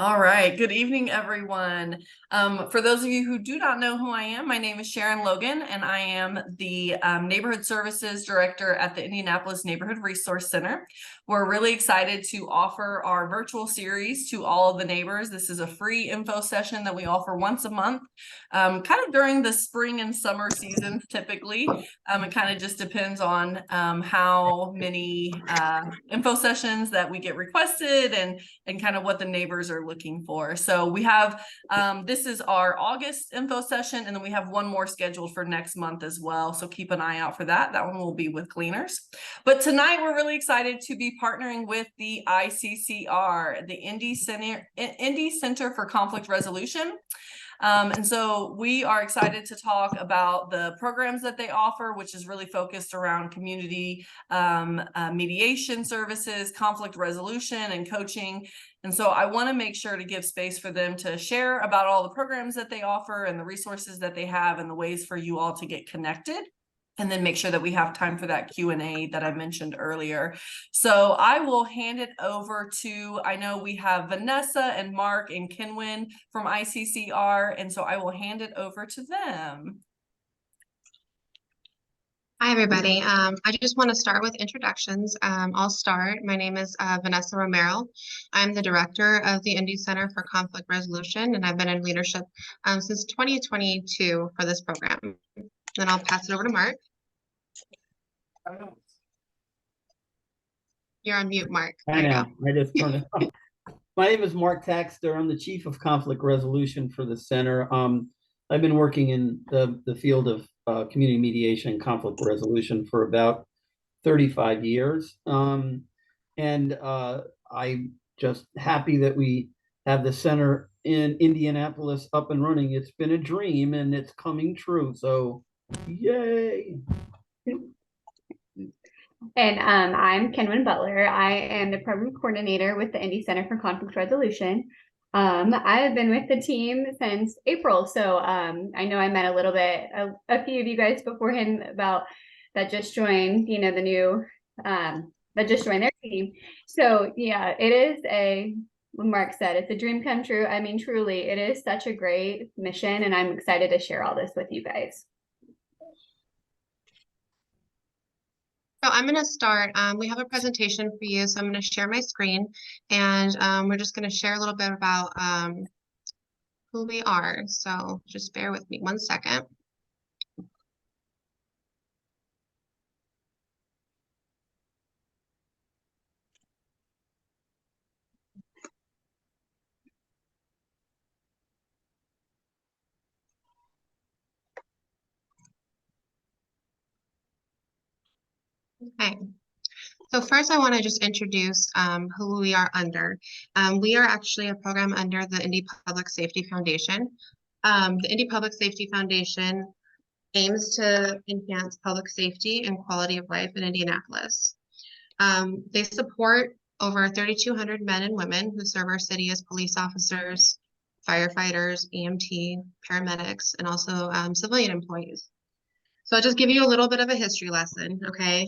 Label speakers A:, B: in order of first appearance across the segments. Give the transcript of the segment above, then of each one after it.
A: All right. Good evening, everyone. For those of you who do not know who I am, my name is Sharon Logan, and I am the Neighborhood Services Director at the Indianapolis Neighborhood Resource Center. We're really excited to offer our virtual series to all of the neighbors. This is a free info session that we offer once a month, kind of during the spring and summer seasons, typically. It kind of just depends on how many info sessions that we get requested and kind of what the neighbors are looking for. So we have, this is our August info session, and then we have one more scheduled for next month as well. So keep an eye out for that. That one will be with cleaners. But tonight we're really excited to be partnering with the ICCR, the Indy Center for Conflict Resolution. And so we are excited to talk about the programs that they offer, which is really focused around community mediation services, conflict resolution, and coaching. And so I want to make sure to give space for them to share about all the programs that they offer and the resources that they have and the ways for you all to get connected. And then make sure that we have time for that Q&A that I mentioned earlier. So I will hand it over to, I know we have Vanessa and Mark and Kenwin from ICCR, and so I will hand it over to them.
B: Hi, everybody. I just want to start with introductions. I'll start. My name is Vanessa Romero. I'm the director of the Indy Center for Conflict Resolution, and I've been in leadership since 2022 for this program. Then I'll pass it over to Mark. You're on mute, Mark.
C: I know. I just turned it on. My name is Mark Taxter. I'm the Chief of Conflict Resolution for the center. I've been working in the field of community mediation and conflict resolution for about 35 years. I'm just happy that we have the center in Indianapolis up and running. It's been a dream and it's coming true. So yay.
D: And I'm Kenwin Butler. I am the program coordinator with the Indy Center for Conflict Resolution. I have been with the team since April, so I know I met a few of you guys beforehand about that just joined, the new that just joined their team. So yeah, it is what Mark said, it's a dream come true. I mean, truly, it is such a great mission, and I'm excited to share all this with you guys.
B: So I'm going to start. We have a presentation for you, so I'm going to share my screen, and we're just going to share a little bit about who we are. So just bear with me 1 second. Okay. So first, I want to just introduce who we are under. We are actually a program under the Indy Public Safety Foundation. The Indy Public Safety Foundation aims to enhance public safety and quality of life in Indianapolis. They support over 3,200 men and women who serve our city as police officers, firefighters, EMT, paramedics, and also civilian employees. So I'll just give you a little bit of a history lesson, okay?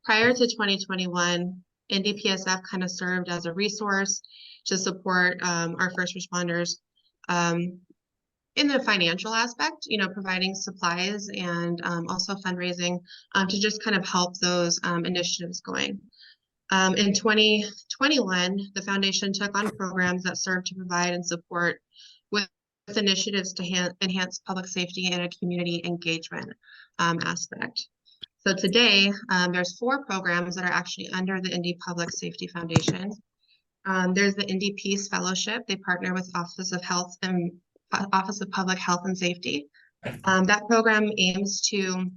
B: Prior to 2021, Indy PSF kind of served as a resource to support our first responders in the financial aspect, providing supplies and also fundraising to just kind of help those initiatives going. In 2021, the foundation took on programs that serve to provide and support with initiatives to enhance public safety and a community engagement aspect. So today, there's 4 programs that are actually under the Indy Public Safety Foundation. There's the Indy Peace Fellowship. They partner with Office of Public Health and Safety. That program aims to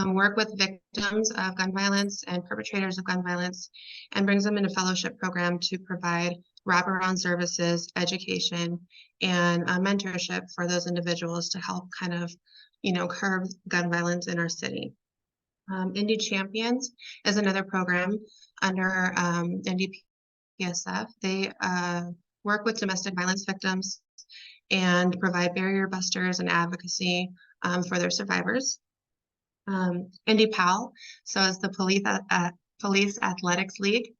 B: work with victims of gun violence and perpetrators of gun violence and brings them in a fellowship program to provide wraparound services, education, and mentorship for those individuals to help kind of, curb gun violence in our city. Indy Champions is another program under Indy PSF. They work with domestic violence victims and provide barrier busters and advocacy for their survivors. Indy PAL, so is the Police Athletics League.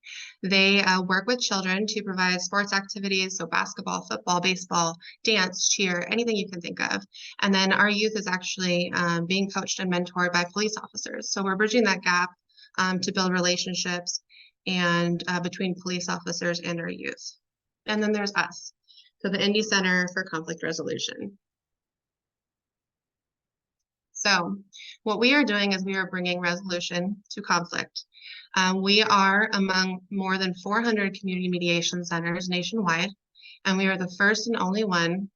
B: They work with children to provide sports activities, so basketball, football, baseball, dance, cheer, anything you can think of. And then our youth is actually being coached and mentored by police officers. So we're bridging that gap to build relationships and between police officers and our youth. And then there's us, so the Indy Center for Conflict Resolution. So what we are doing is we are bringing resolution to conflict. We are among more than 400 community mediation centers nationwide, and we are the first and only one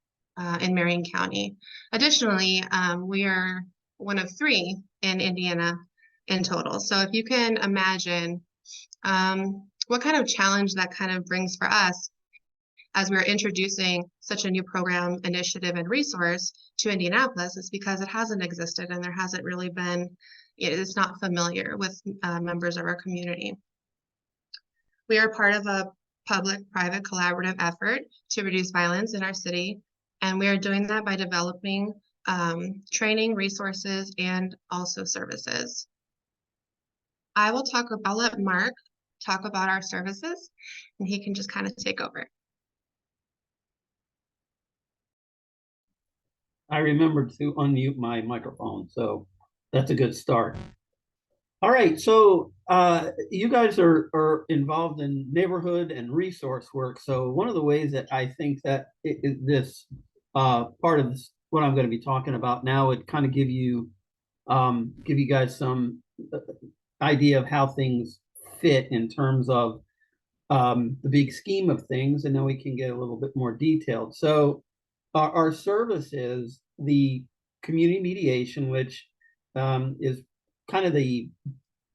B: in Marion County. Additionally, we are one of 3 in Indiana in total. So if you can imagine what kind of challenge that kind of brings for us as we're introducing such a new program, initiative, and resource to Indianapolis, is because it hasn't existed and there hasn't really been, it's not familiar with members of our community. We are part of a public-private collaborative effort to reduce violence in our city, and we are doing that by developing training, resources, and also services. I'll let Mark talk about our services, and he can just kind of take over.
C: I remembered to unmute my microphone, so that's a good start. All right, so you guys are involved in neighborhood and resource work. So one of the ways that I think that this part of this, what I'm going to be talking about now, would kind of give you guys some idea of how things fit in terms of the big scheme of things, and then we can get a little bit more detailed. So our service is the community mediation, which is kind of the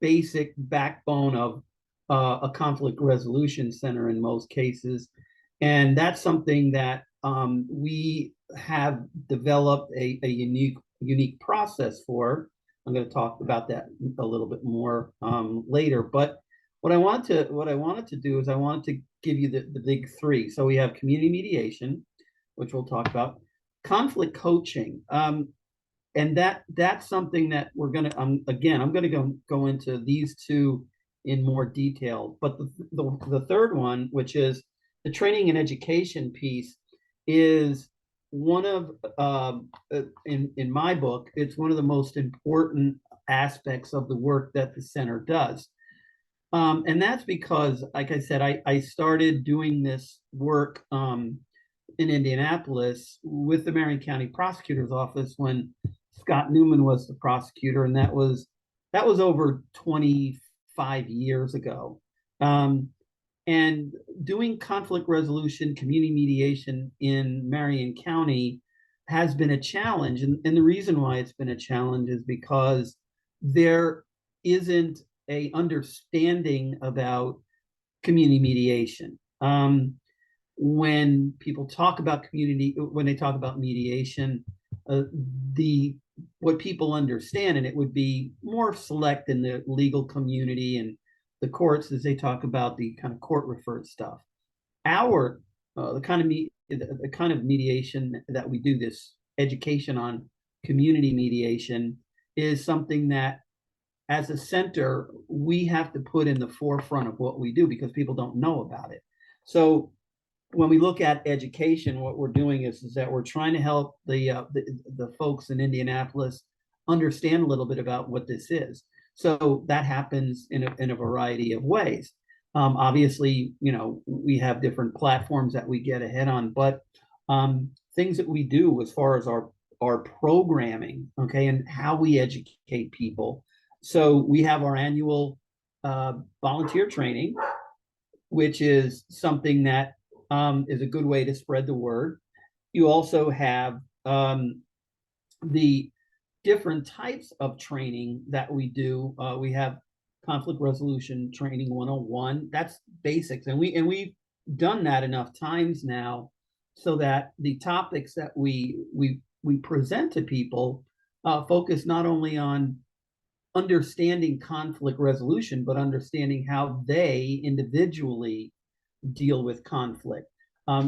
C: basic backbone of a conflict resolution center in most cases. And that's something that we have developed a unique process for. I'm going to talk about that a little bit more later. But what I wanted to do is I wanted to give you the big 3. So we have community mediation, which we'll talk about, conflict coaching, and that's something that we're going to again, I'm going to go into these 2 in more detail. But the third one, which is the training and education piece, is one of in my book, it's one of the most important aspects of the work that the center does. And that's because, like I said, I started doing this work in Indianapolis with the Marion County Prosecutor's Office when Scott Newman was the prosecutor, and that was over 25 years ago. And doing conflict resolution, community mediation in Marion County has been a challenge. And the reason why it's been a challenge is because there isn't a understanding about community mediation. When people talk about when they talk about mediation, what people understand, and it would be more select in the legal community and the courts, as they talk about the kind of court referred stuff. The kind of mediation that we do, this education on community mediation, is something that as a center we have to put in the forefront of what we do because people don't know about it. So when we look at education, what we're doing is that we're trying to help the folks in Indianapolis understand a little bit about what this is. So that happens in a variety of ways. Obviously, we have different platforms that we get ahead on, but things that we do as far as our programming, okay, and how we educate people. So we have our annual volunteer training, which is something that is a good way to spread the word. You also have the different types of training that we do. We have conflict resolution training 101. That's basics, and we've done that enough times now so that the topics that we present to people focus not only on understanding conflict resolution, but understanding how they individually deal with conflict.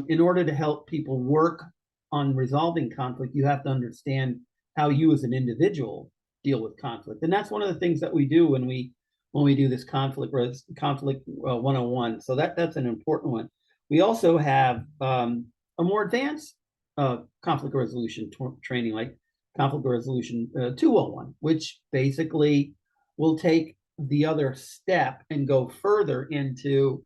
C: In order to help people work on resolving conflict, you have to understand how you as an individual deal with conflict. And that's one of the things that we do when we when we do this conflict 101. So that's an important one. We also have a more advanced conflict resolution training, like conflict resolution 201, which basically will take the other step and go further into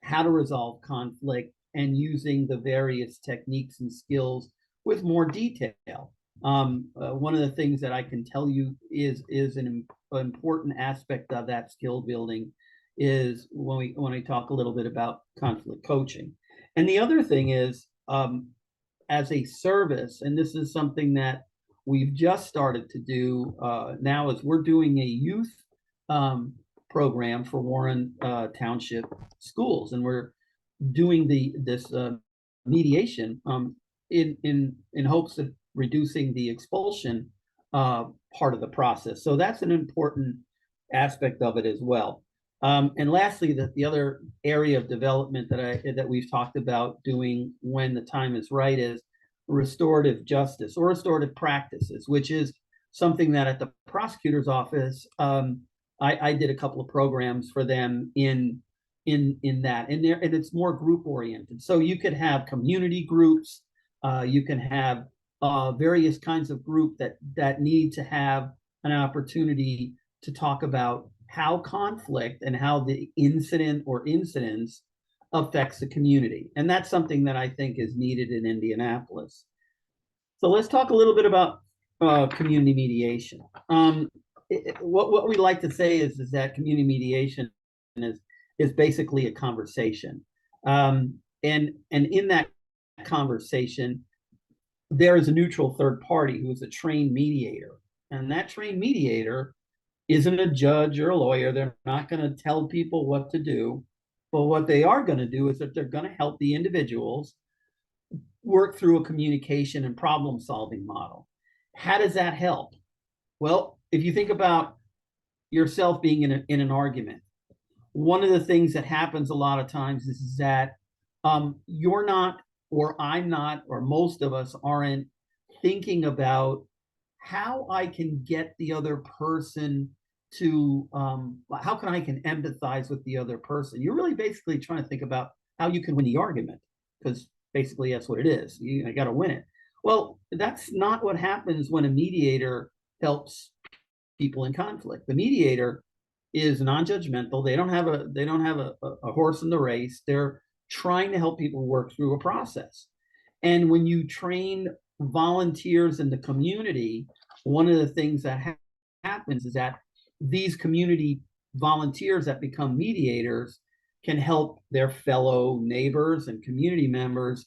C: how to resolve conflict and using the various techniques and skills with more detail. One of the things that I can tell you is an important aspect of that skill building is when we talk a little bit about conflict coaching. And the other thing is, as a service, and this is something that we've just started to do now, is we're doing a youth program for Warren Township schools, and we're doing this mediation in hopes of reducing the expulsion part of the process. So that's an important aspect of it as well. And lastly, the other area of development that we've talked about doing when the time is right is restorative justice or restorative practices, which is something that at the prosecutor's office, I did a couple of programs for them in that, and it's more group oriented. So you could have community groups, you can have various kinds of group that need to have an opportunity to talk about how conflict and how the incident or incidents affects the community. And that's something that I think is needed in Indianapolis. So let's talk a little bit about community mediation. What we like to say is that community mediation is basically a conversation. And in that conversation, there is a neutral third party who is a trained mediator. And that trained mediator isn't a judge or a lawyer. They're not going to tell people what to do. But what they are going to do is that they're going to help the individuals work through a communication and problem solving model. How does that help? Well, if you think about yourself being in an argument, one of the things that happens a lot of times is that you're not, or I'm not, or most of us aren't thinking about how I can get the other person to, how can I can empathize with the other person. You're really basically trying to think about how you can win the argument, because basically that's what it is. You got to win it. Well, that's not what happens when a mediator helps people in conflict. The mediator is non-judgmental. They don't have a horse in the race. They're trying to help people work through a process. And when you train volunteers in the community, one of the things that happens is that these community volunteers that become mediators can help their fellow neighbors and community members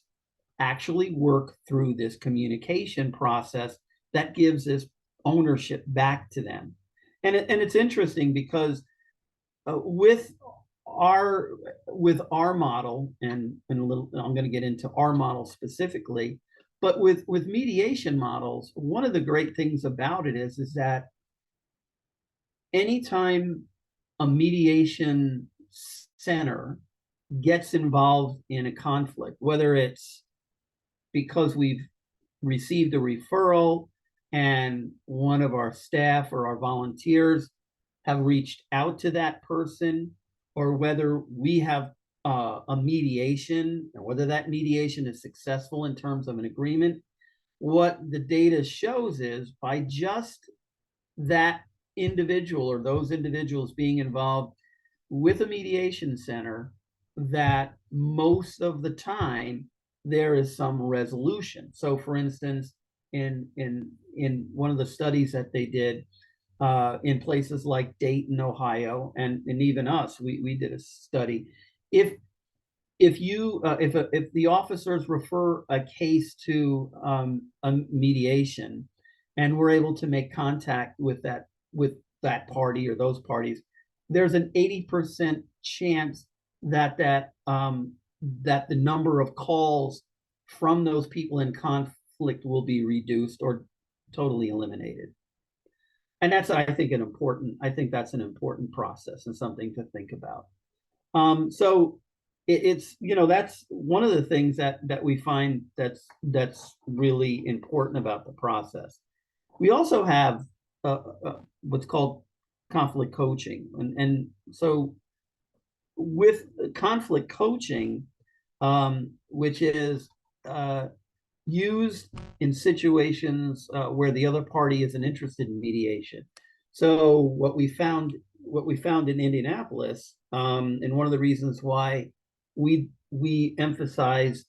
C: actually work through this communication process that gives this ownership back to them. And it's interesting because with our model, and a little, I'm going to get into our model specifically, but with mediation models, one of the great things about it is that anytime a mediation center gets involved in a conflict, whether it's because we've received a referral and one of our staff or our volunteers have reached out to that person, or whether we have a mediation, and whether that mediation is successful in terms of an agreement, what the data shows is by just that individual or those individuals being involved with a mediation center, that most of the time there is some resolution. So for instance, in one of the studies that they did in places like Dayton, Ohio, and even us, we did a study. If the officers refer a case to a mediation, and we're able to make contact with that party or those parties, there's an 80% chance that the number of calls from those people in conflict will be reduced or totally eliminated. And that's, I think that's an important process and something to think about. So it's, that's one of the things that we find that's really important about the process. We also have what's called conflict coaching. And so with conflict coaching, which is used in situations where the other party isn't interested in mediation. So what we found in Indianapolis, and one of the reasons why we emphasize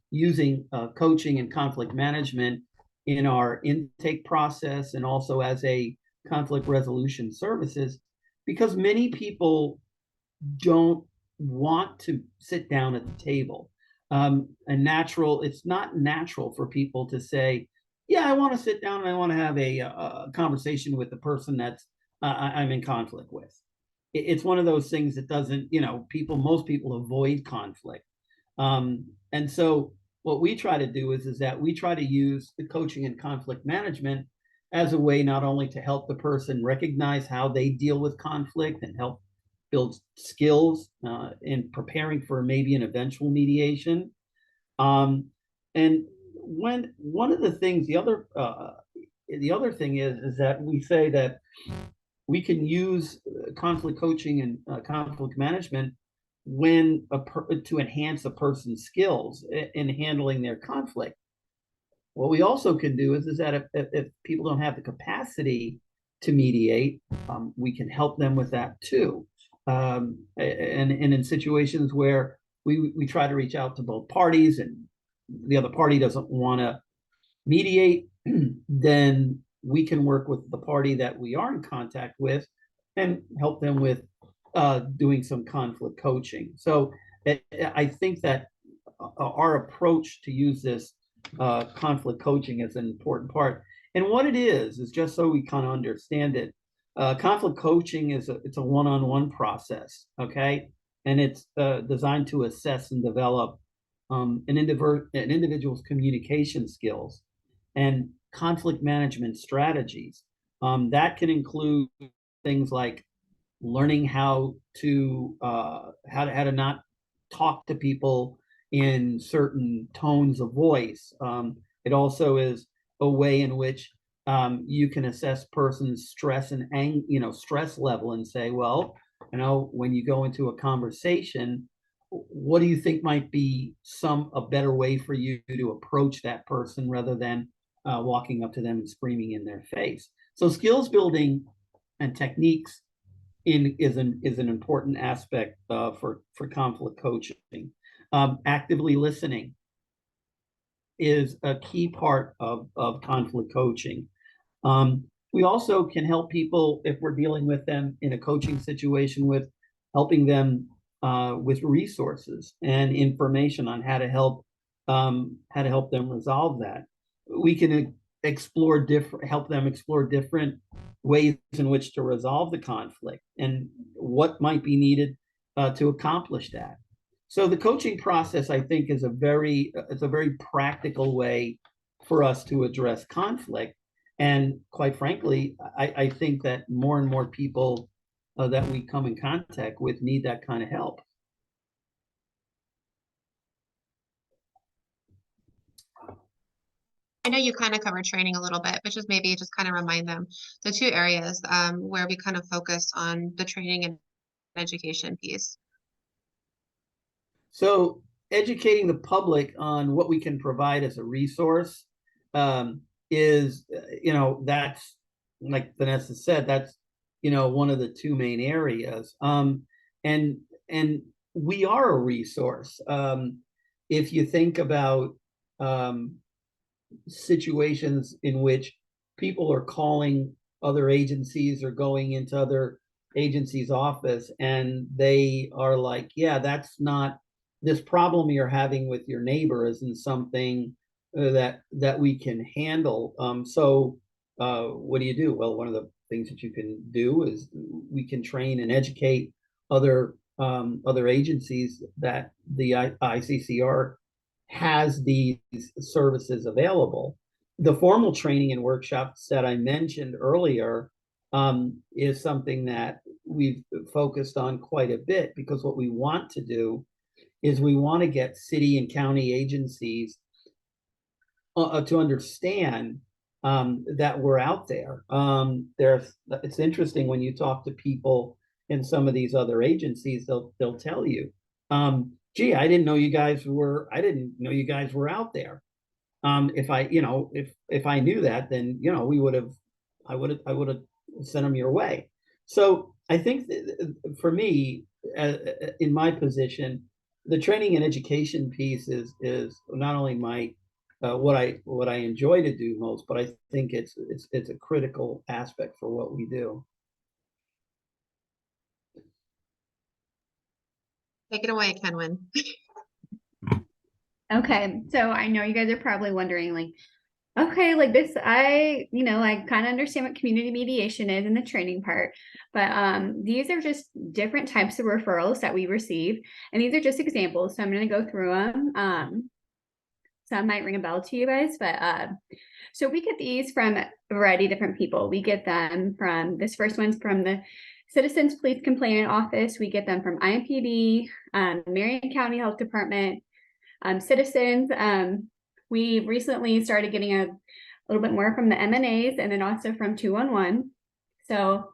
C: using coaching and conflict management in our intake process and also as a conflict resolution services, because many people don't want to sit down at the table. It's not natural for people to say, yeah, I want to sit down and I want to have a conversation with the person that's I'm in conflict with. It's one of those things that doesn't, most people avoid conflict. And so what we try to do is that we try to use the coaching and conflict management as a way not only to help the person recognize how they deal with conflict and help build skills in preparing for maybe an eventual mediation. And when one of the things, the other thing is that we say that we can use conflict coaching and conflict management when to enhance a person's skills in handling their conflict. What we also can do is that if people don't have the capacity to mediate, we can help them with that too. And in situations where we try to reach out to both parties and the other party doesn't want to mediate, then we can work with the party that we are in contact with and help them with doing some conflict coaching. So I think that our approach to use this conflict coaching is an important part. And what it is just so we kind of understand it. Conflict coaching it's a one-on-one process, okay? And it's designed to assess and develop an individual's communication skills and conflict management strategies. That can include things like learning how to not talk to people in certain tones of voice. It also is a way in which you can assess person's stress and stress level and say, well, when you go into a conversation, what do you think might be a better way for you to approach that person rather than walking up to them and screaming in their face? So skills building and techniques is an important aspect for conflict coaching. Actively listening is a key part of conflict coaching. We also can help people if we're dealing with them in a coaching situation with helping them with resources and information on how to help them resolve that. We can help them explore different ways in which to resolve the conflict and what might be needed to accomplish that. So the coaching process, I think, is a very practical way for us to address conflict. And quite frankly, I think that more and more people that we come in contact with need that kind of help.
B: I know you kind of covered training a little bit, but just kind of remind them the two areas where we kind of focus on the training and education piece.
C: So educating the public on what we can provide as a resource is, that's like Vanessa said, that's, one of the two main areas. And we are a resource. If you think about situations in which people are calling other agencies or going into other agencies' office and they are like, yeah, that's not, this problem you're having with your neighbor isn't something that we can handle. So what do? Well, one of the things that you can do is we can train and educate other agencies that the ICCR has these services available. The formal training and workshops that I mentioned earlier is something that we've focused on quite a bit, because what we want to do is we want to get city and county agencies to understand that were out there. It's interesting when you talk to people in some of these other agencies, they'll tell you, gee, I didn't know you guys were out there. If I knew that, then I would have sent them your way. So I think for me, in my position, the training and education piece is not only my what I enjoy to do most, but I think it's a critical aspect for what we do.
B: Take it away, Kenwin.
D: Okay, so I know you guys are probably wondering, like, okay, like this, I kind of understand what community mediation is in the training part, but these are just different types of referrals that we receive, and these are just examples. So I'm going to go through them. Some might ring a bell to you guys, but so we get these from a variety of different people. We get them from, this first one's from the Citizens Police Complaint Office. We get them from IMPD, Marion County Health Department, citizens. We recently started getting a little bit more from the MNAs, and then also from 211. So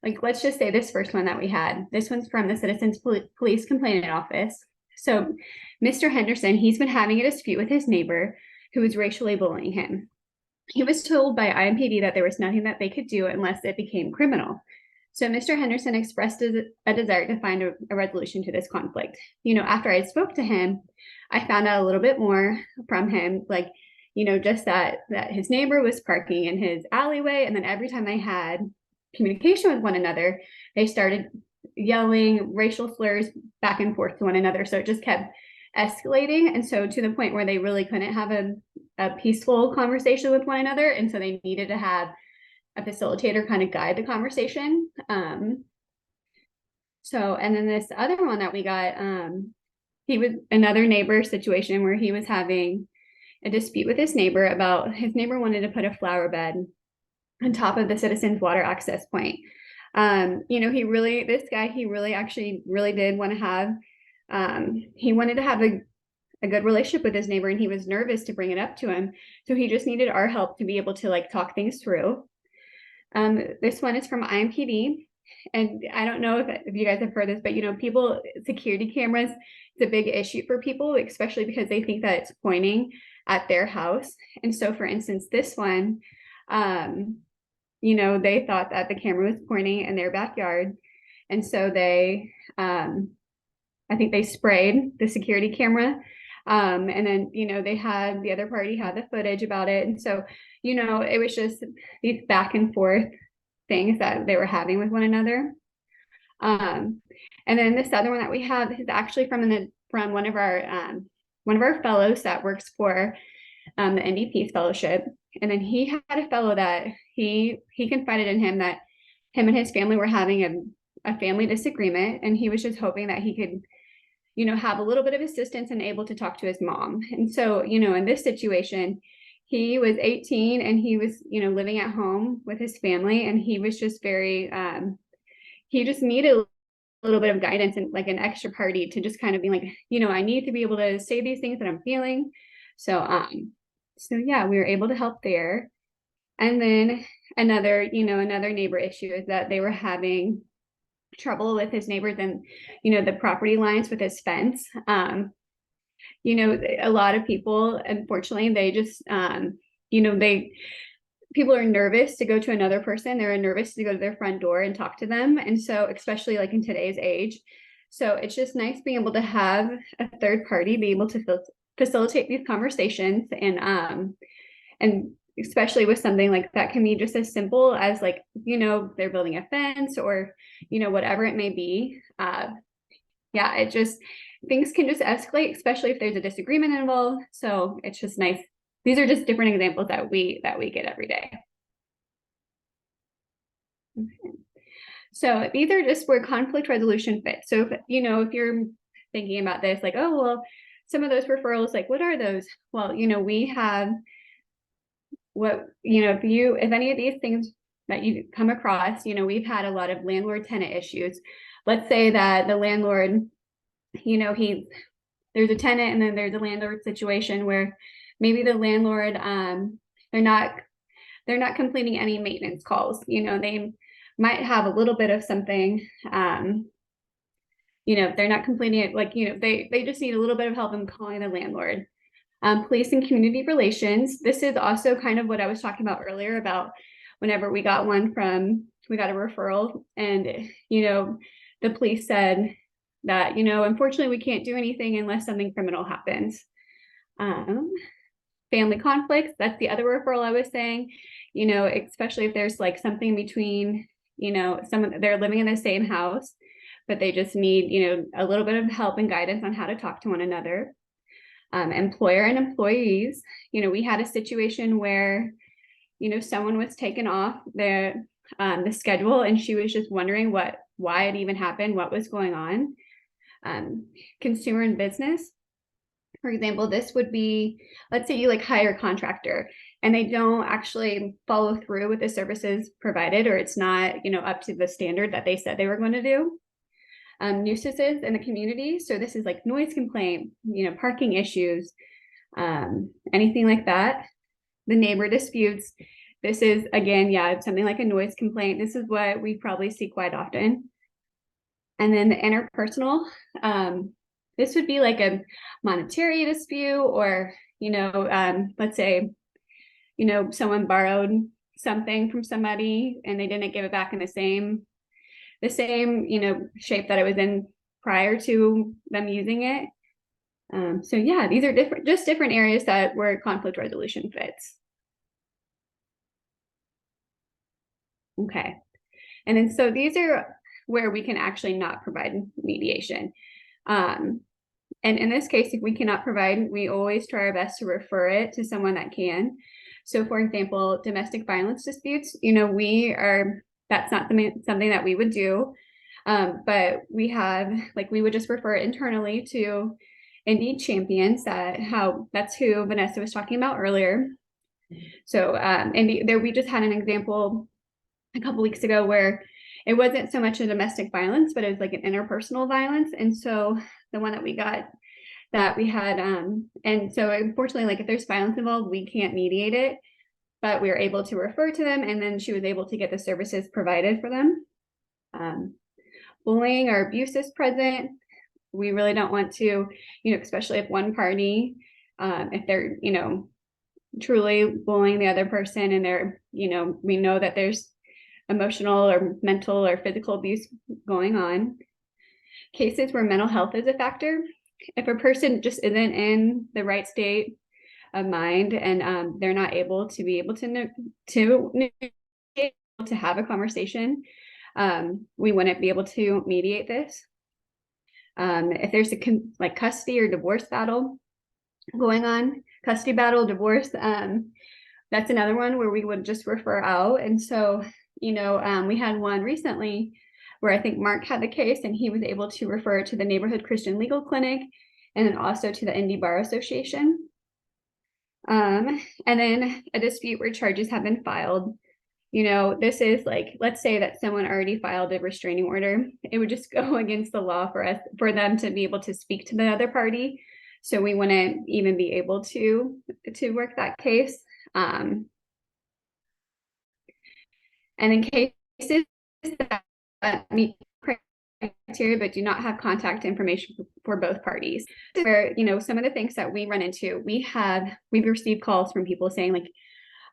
D: like, let's just say this first one that we had, this one's from the Citizens Police Complaint Office. So Mr. Henderson, he's been having a dispute with his neighbor who was racially bullying him. He was told by IMPD that there was nothing that they could do unless it became criminal. So Mr. Henderson expressed a desire to find a resolution to this conflict. After I spoke to him, I found out a little bit more from him, like, just that his neighbor was parking in his alleyway. And then every time they had communication with one another, they started yelling racial slurs back and forth to one another. So it just kept escalating. And so to the point where they really couldn't have a peaceful conversation with one another. And so they needed to have a facilitator kind of guide the conversation. So, and then this other one that we got, he was another neighbor situation where he was having a dispute with his neighbor about, his neighbor wanted to put a flower bed on top of the citizens' water access point. This guy, he really actually really did want to have, he wanted to have a good relationship with his neighbor, and he was nervous to bring it up to him. So he just needed our help to be able to like talk things through. This one is from IMPD. And I don't know if you guys have heard this, but people, security cameras, it's a big issue for people, especially because they think that it's pointing at their house. And so for instance, this one, they thought that the camera was pointing in their backyard. And so they, I think they sprayed the security camera. And then, the other party had the footage about it. And so, it was just these back and forth things that they were having with one another. And then this other one that we have is actually from one of our fellows that works for the Indy Peace Fellowship. And then he had a fellow that he confided in him that him and his family were having a family disagreement, and he was just hoping that he could have a little bit of assistance and able to talk to his mom. And so, in this situation, he was 18 and he was, living at home with his family, and he was just very, he just needed a little bit of guidance and like an extra party to just kind of be like, I need to be able to say these things that I'm feeling. So yeah, we were able to help there. And then another neighbor issue is that they were having trouble with his neighbors and the property lines with his fence. A lot of people, unfortunately, they just people are nervous to go to another person. They're nervous to go to their front door and talk to them. And so especially like in today's age, so it's just nice being able to have a third party be able to facilitate these conversations, and especially with something like that can be just as simple as like, they're building a fence or, whatever it may be. Yeah, it just, things can just escalate, especially if there's a disagreement involved. So it's just nice. These are just different examples that we get every day. Okay. So these are just where conflict resolution fits. So if you're thinking about this, like, oh, well, some of those referrals, like, what are those? Well, we have if any of these things that you come across, we've had a lot of landlord-tenant issues. Let's say that the landlord, there's a tenant and then there's a landlord situation where maybe the landlord, they're not they're not completing any maintenance calls. You know, they might have a little bit of something, you know, they're not completing it, like, you know, they just need a little bit of help in calling the landlord. Police and community relations. This is also kind of what I was talking about earlier about whenever we got a referral, and, you know, the police said that, you know, unfortunately we can't do anything unless something criminal happens. Family conflicts, that's the other referral I was saying, you know, especially if there's like something between, you know, someone, they're living in the same house, but they just need, you know, a little bit of help and guidance on how to talk to one another. Employer and employees, you know, we had a situation where, you know, someone was taken off the schedule, and she was just wondering why it even happened, what was going on. Consumer and business, for example, this would be, let's say you like hire a contractor and they don't actually follow through with the services provided, or it's not, you know, up to the standard that they said they were going to do. Nuisances in the community. So this is like noise complaint, you know, parking issues, anything like that. The neighbor disputes. This is, again, yeah, something like a noise complaint. This is what we probably see quite often. And then the interpersonal, this would be like a monetary dispute, or, you know, let's say, you know, someone borrowed something from somebody and they didn't give it back in the same, you know, shape that it was in prior to them using it. So yeah, these are different areas that where conflict resolution fits. Okay. And then, so these are where we can actually not provide mediation. And in this case, if we cannot provide, we always try our best to refer it to someone that can. So for example, domestic violence disputes, you know, that's not something that we would do. But we have, like, we would just refer it internally to Indy champions, that's who Vanessa was talking about earlier. So, and there, we just had an example a couple weeks ago where it wasn't so much a domestic violence, but it was like an interpersonal violence. And so the one that we got, that we had, and so unfortunately, like if there's violence involved, we can't mediate it, but we were able to refer to them, and then she was able to get the services provided for them. Bullying or abuse is present. We really don't want to, you know, especially if one party, if they're, you know, truly bullying the other person, and they're, you know, we know that there's emotional or mental or physical abuse going on. Cases where mental health is a factor. If a person just isn't in the right state of mind, and they're not able to have a conversation, we wouldn't be able to mediate this. If there's a custody or divorce battle going on, custody battle, divorce, that's another one where we would just refer out. And so, you know, we had one recently where I think Mark had the case, and he was able to refer it to the Neighborhood Christian Legal Clinic, and then also to the Indy Bar Association. And then a dispute where charges have been filed. You know, this is like, let's say that someone already filed a restraining order. It would just go against the law for them to be able to speak to the other party. So we wouldn't even be able to work that case. And in cases that meet criteria but do not have contact information for both parties, where, you know, some of the things that we run into, we've received calls from people saying, like,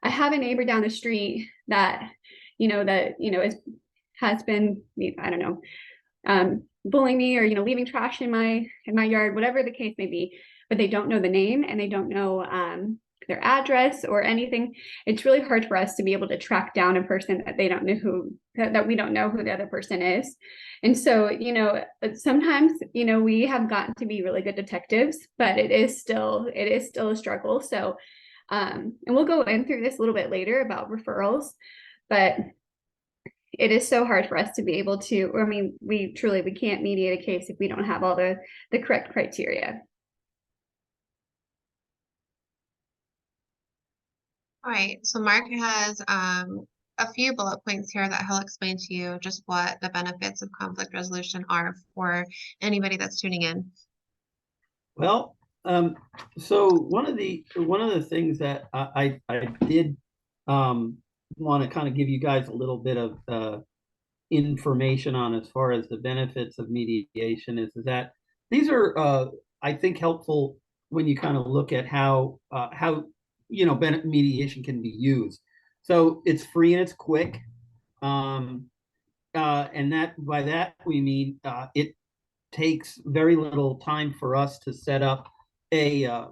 D: I have a neighbor down the street that has been, I don't know, bullying me, or, you know, leaving trash in my yard, whatever the case may be, but they don't know the name, and they don't know their address or anything. It's really hard for us to be able to track down a person that they don't know that we don't know who the other person is. And so, you know, sometimes, you know, we have gotten to be really good detectives, but it is still a struggle. So, and we'll go in through this a little bit later about referrals, but it is so hard for us to be able to, I mean, we can't mediate a case if we don't have all the correct criteria.
B: All right, so Mark has a few bullet points here that he'll explain to you just what the benefits of conflict resolution are for anybody that's tuning in.
C: Well, so one of the things that I did want to kind of give you guys a little bit of information on as far as the benefits of mediation is that these are, I think, helpful when you kind of look at how mediation can be used. So it's free and it's quick. And that by that we mean it takes very little time for us to set up a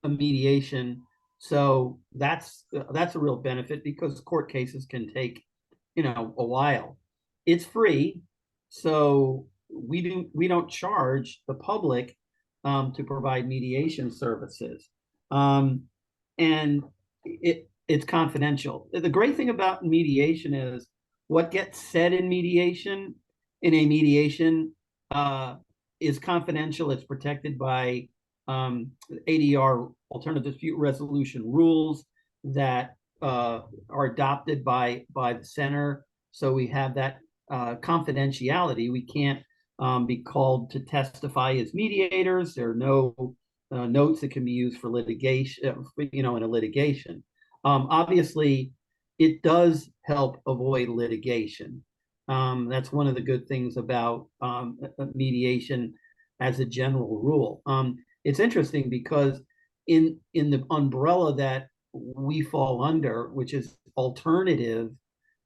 C: mediation. So that's a real benefit because court cases can take a while. It's free, so we don't charge the public to provide mediation services, and it's confidential. The great thing about mediation is what gets said in a mediation is confidential. It's protected by ADR, alternative dispute resolution rules that are adopted by the center. So we have that confidentiality. We can't be called to testify as mediators. There are no notes that can be used for litigation, in a litigation. Obviously, it does help avoid litigation. That's one of the good things about mediation as a general rule. It's interesting because in the umbrella that we fall under, which is alternative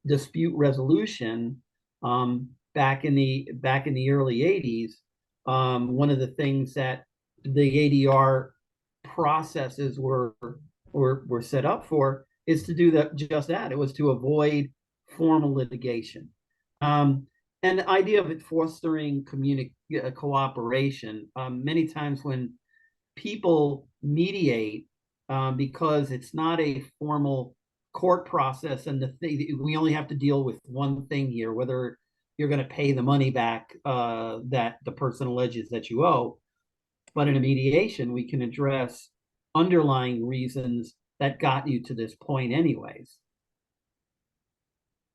C: dispute resolution, back in the early 80s, one of the things that the ADR processes were set up for is to do just that. It was to avoid formal litigation. And the idea of it fostering cooperation. Many times when people mediate, because it's not a formal court process, and we only have to deal with one thing here, whether you're going to pay the money back that the person alleges that you owe. But in a mediation, we can address underlying reasons that got you to this point anyways.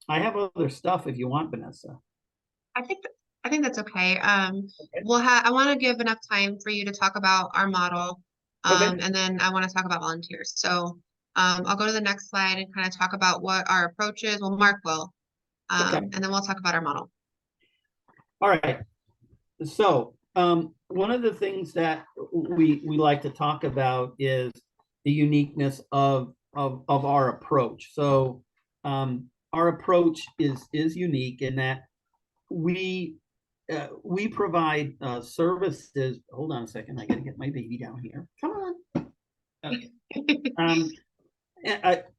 C: I have other stuff if you want, Vanessa.
B: I think that's okay. I want to give enough time for you to talk about our model, and then I want to talk about volunteers. So I'll go to the next slide and kind of talk about what our approach is. Well, Mark will, and then we'll talk about our model.
C: All right. So one of the things that we like to talk about is the uniqueness of our approach. So our approach is unique in that we provide services. Hold on a second, I got to get my baby down here. Come on. Okay.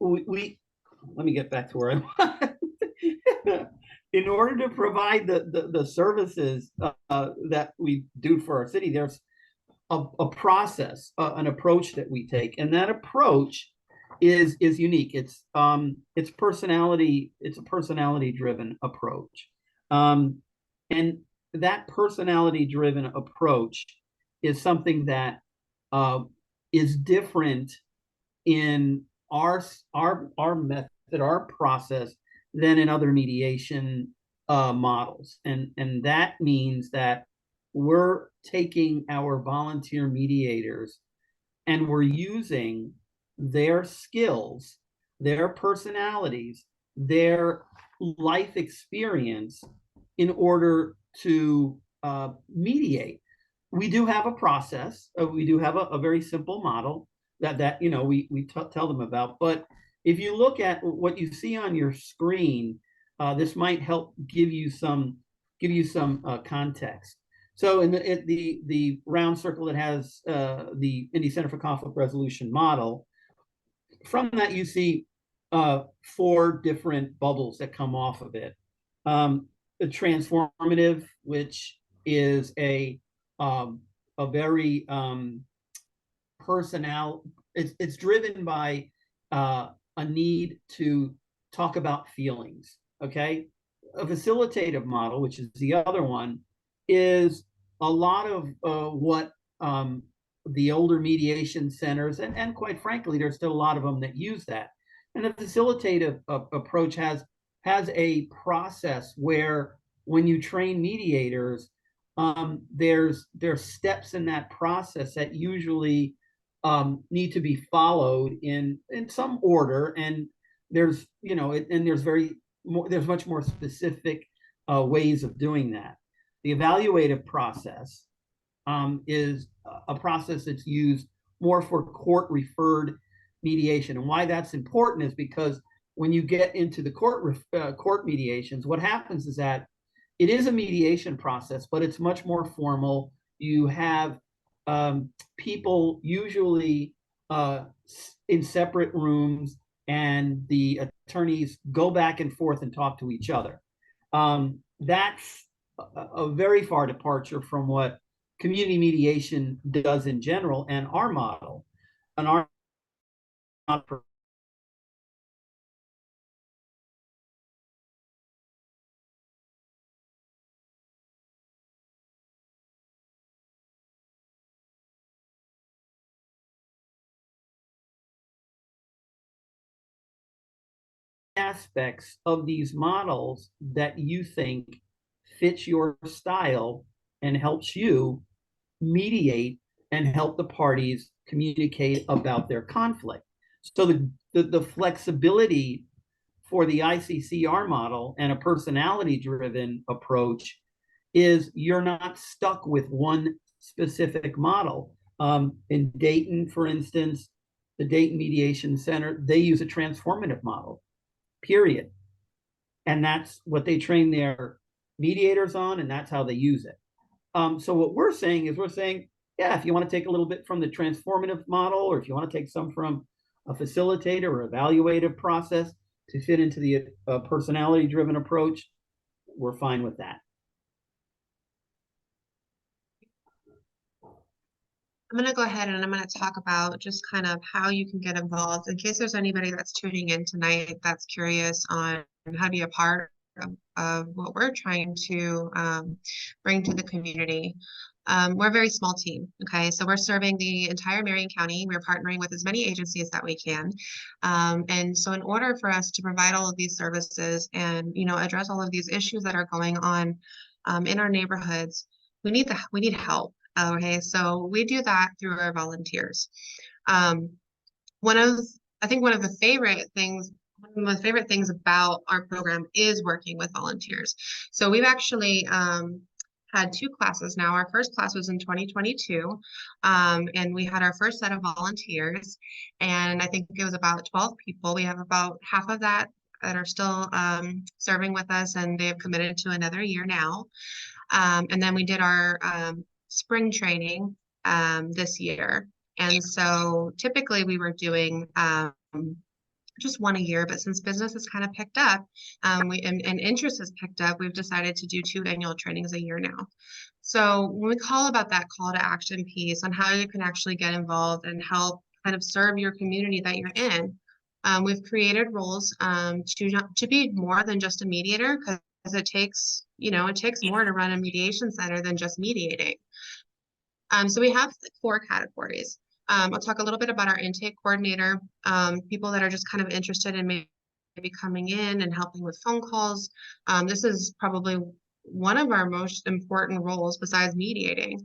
C: Let me get back to where I was. In order to provide the services that we do for our city, there's a process, an approach that we take, and that approach is unique. It's personality. It's a personality-driven approach, and that personality-driven approach is something that is different in our method, our process, than in other mediation models, and that means that we're taking our volunteer mediators and we're using their skills, their personalities, their life experience in order to mediate. We do have a process. We do have a very simple model that we tell them about. But if you look at what you see on your screen, this might help give you some context. So in the round circle that has the Indy Center for Conflict Resolution model, from that you see 4 different bubbles that come off of it. The transformative, which is a very personal. It's driven by a need to talk about feelings. Okay, a facilitative model, which is the other one, is a lot of what the older mediation centers, and quite frankly, there's still a lot of them that use that. And the facilitative approach has a process where when you train mediators, there's steps in that process that usually need to be followed in some order, and there's, you know, and there's much more specific ways of doing that. The evaluative process is a process that's used more for court referred mediation. And why that's important is because when you get into the court mediations, what happens is that it is a mediation process, but it's much more formal. You have people usually in separate rooms, and the attorneys go back and forth and talk to each other. That's a very far departure from what community mediation does in general, and our model. And our aspects of these models that you think fits your style and helps you mediate and help the parties communicate about their conflict. So the flexibility for the ICCR model and a personality-driven approach is you're not stuck with one specific model. In Dayton, for instance, the Dayton Mediation Center, they use a transformative model, period. And that's what they train their mediators on, and that's how they use it. So what we're saying is yeah, if you want to take a little bit from the transformative model, or if you want to take some from a facilitator or evaluative process to fit into the personality-driven approach, we're fine with that.
B: I'm going to go ahead and I'm going to talk about just kind of how you can get involved in case there's anybody that's tuning in tonight that's curious on how to be a part of what we're trying to bring to the community. We're a very small team, okay? So we're serving the entire Marion County. We're partnering with as many agencies that we can. And so in order for us to provide all of these services and, you know, address all of these issues that are going on in our neighborhoods, we need help. Okay, so we do that through our volunteers. I think one of the favorite things about our program is working with volunteers. So we've actually had 2 classes now. Our first class was in 2022, and we had our first set of volunteers, and I think it was about 12 people. We have about half of that are still serving with us, and they have committed to another year now. And then we did our spring training this year. And so typically we were doing just one a year, but since business has kind of picked up and interest has picked up, we've decided to do 2 annual trainings a year now. So when we call about that call to action piece on how you can actually get involved and help kind of serve your community that you're in, we've created roles to be more than just a mediator, because it takes more to run a mediation center than just mediating. So we have 4 categories. I'll talk a little bit about our intake coordinator, people that are just kind of interested in maybe coming in and helping with phone calls. This is probably one of our most important roles besides mediating.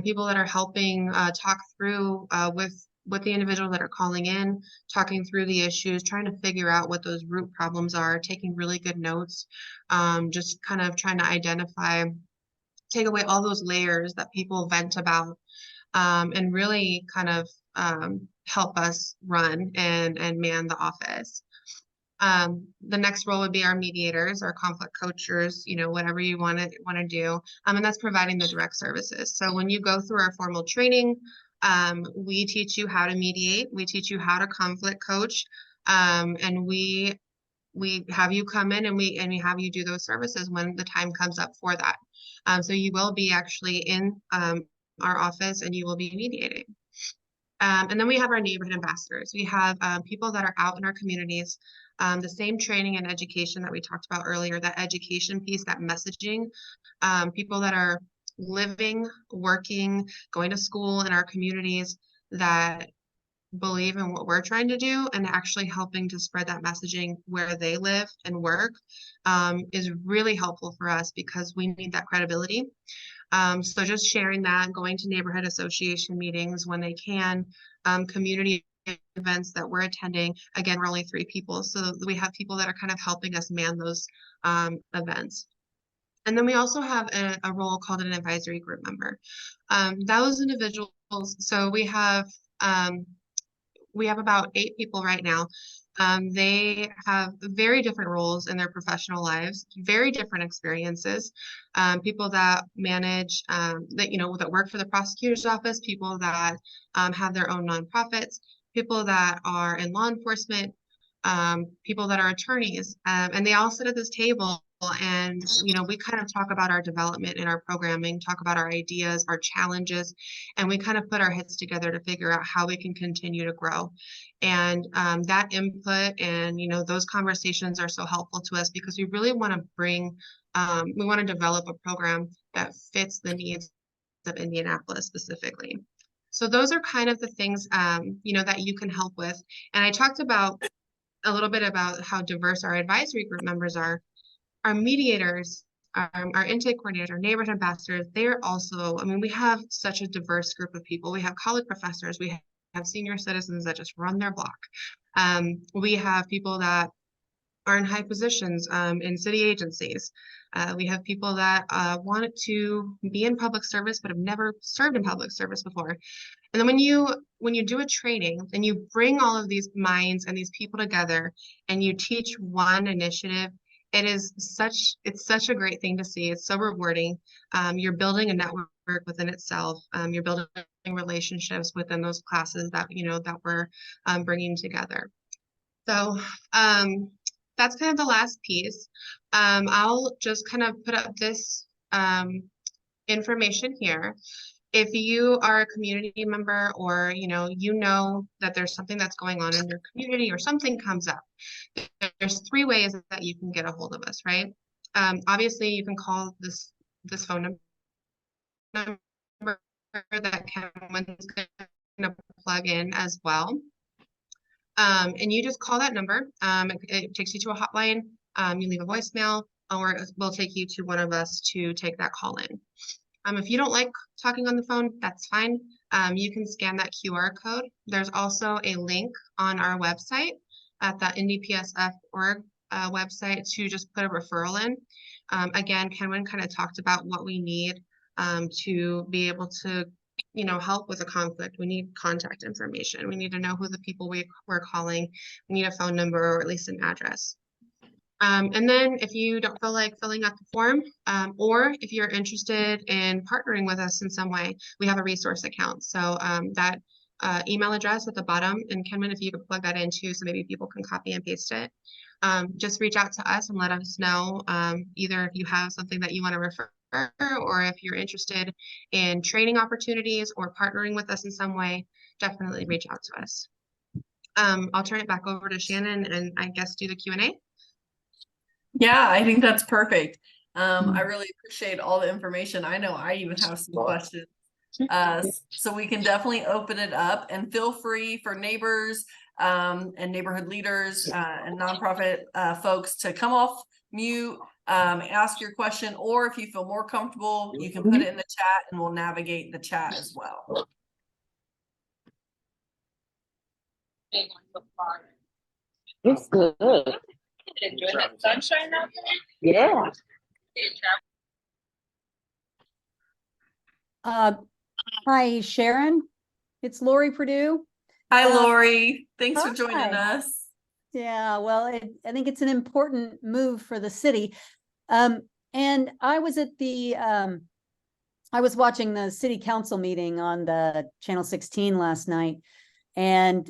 B: People that are helping talk through with the individuals that are calling in, talking through the issues, trying to figure out what those root problems are, taking really good notes, just kind of trying to take away all those layers that people vent about, and really kind of help us run and man the office. The next role would be our mediators, our conflict coachers, whatever you want to do. And that's providing the direct services. So when you go through our formal training, we teach you how to mediate, we teach you how to conflict coach, and we have you come in and we have you do those services when the time comes up for that. So you will be actually in our office and you will be mediating. And then we have our neighborhood ambassadors. We have people that are out in our communities, the same training and education that we talked about earlier, that education piece, that messaging, people that are living, working, going to school in our communities that believe in what we're trying to do and actually helping to spread that messaging where they live and work is really helpful for us because we need that credibility. So just sharing that, going to neighborhood association meetings when they can, community events that we're attending, again, we're only 3 people. So we have people that are kind of helping us man those events. And then we also have a role called an advisory group member. Those individuals, so we have about 8 people right now. They have very different roles in their professional lives, very different experiences. People that manage, that work for the prosecutor's office, people that have their own nonprofits, people that are in law enforcement, people that are attorneys, and they all sit at this table and, we kind of talk about our development in our programming, talk about our ideas, our challenges, and we kind of put our heads together to figure out how we can continue to grow. And that input and, those conversations are so helpful to us because we really want to we want to develop a program that fits the needs of Indianapolis specifically. So those are kind of the things, that you can help with. And I talked about a little bit about how diverse our advisory group members are. Our mediators, our intake coordinators, our neighborhood ambassadors, they're also, we have such a diverse group of people. We have college professors, we have senior citizens that just run their block. We have people that are in high positions in city agencies. We have people that want to be in public service but have never served in public service before. And then when you do a training and you bring all of these minds and these people together and you teach one initiative, it's such a great thing to see. It's so rewarding. You're building a network within itself. You're building relationships within those classes that we're bringing together. So that's kind of the last piece. I'll just kind of put up this information here. If you are a community member or that there's something that's going on in your community or something comes up, there's 3 ways that you can get a hold of us, right? Obviously you can call this phone number that Kevin's gonna plug in as well. And you just call that number. It takes you to a hotline. You leave a voicemail, or we'll take you to one of us to take that call in. If you don't like talking on the phone, that's fine. You can scan that QR code. There's also a link on our website at the IndyPSF.org website to just put a referral in. Again, Kenwin kind of talked about what we need to be able to help with a conflict. We need contact information. We need to know who the people we're calling. We need a phone number or at least an address. And then if you don't feel like filling out the form, or if you're interested in partnering with us in some way, we have a resource account. So that email address at the bottom, and Kenman, if you could plug that in too, so maybe people can copy and paste it. Just reach out to us and let us know either if you have something that you want to refer, or if you're interested in training opportunities or partnering with us in some way, definitely reach out to us. I'll turn it back over to Shannon and I guess do the Q&A.
A: Yeah, I think that's perfect. I really appreciate all the information. I know I even have some questions. So we can definitely open it up, and feel free for neighbors and neighborhood leaders and nonprofit folks to come off mute, ask your question, or if you feel more comfortable, you can put it in the chat and we'll navigate the chat as well.
E: It's good.
F: Enjoy that sunshine out there?
E: Yeah.
G: Hi, Sharon. It's Lori Purdue.
A: Hi, Lori. Thanks for joining
G: Hi.
A: us.
G: Yeah, well, I think it's an important move for the city. And I was at I was watching the city council meeting on the Channel 16 last night, and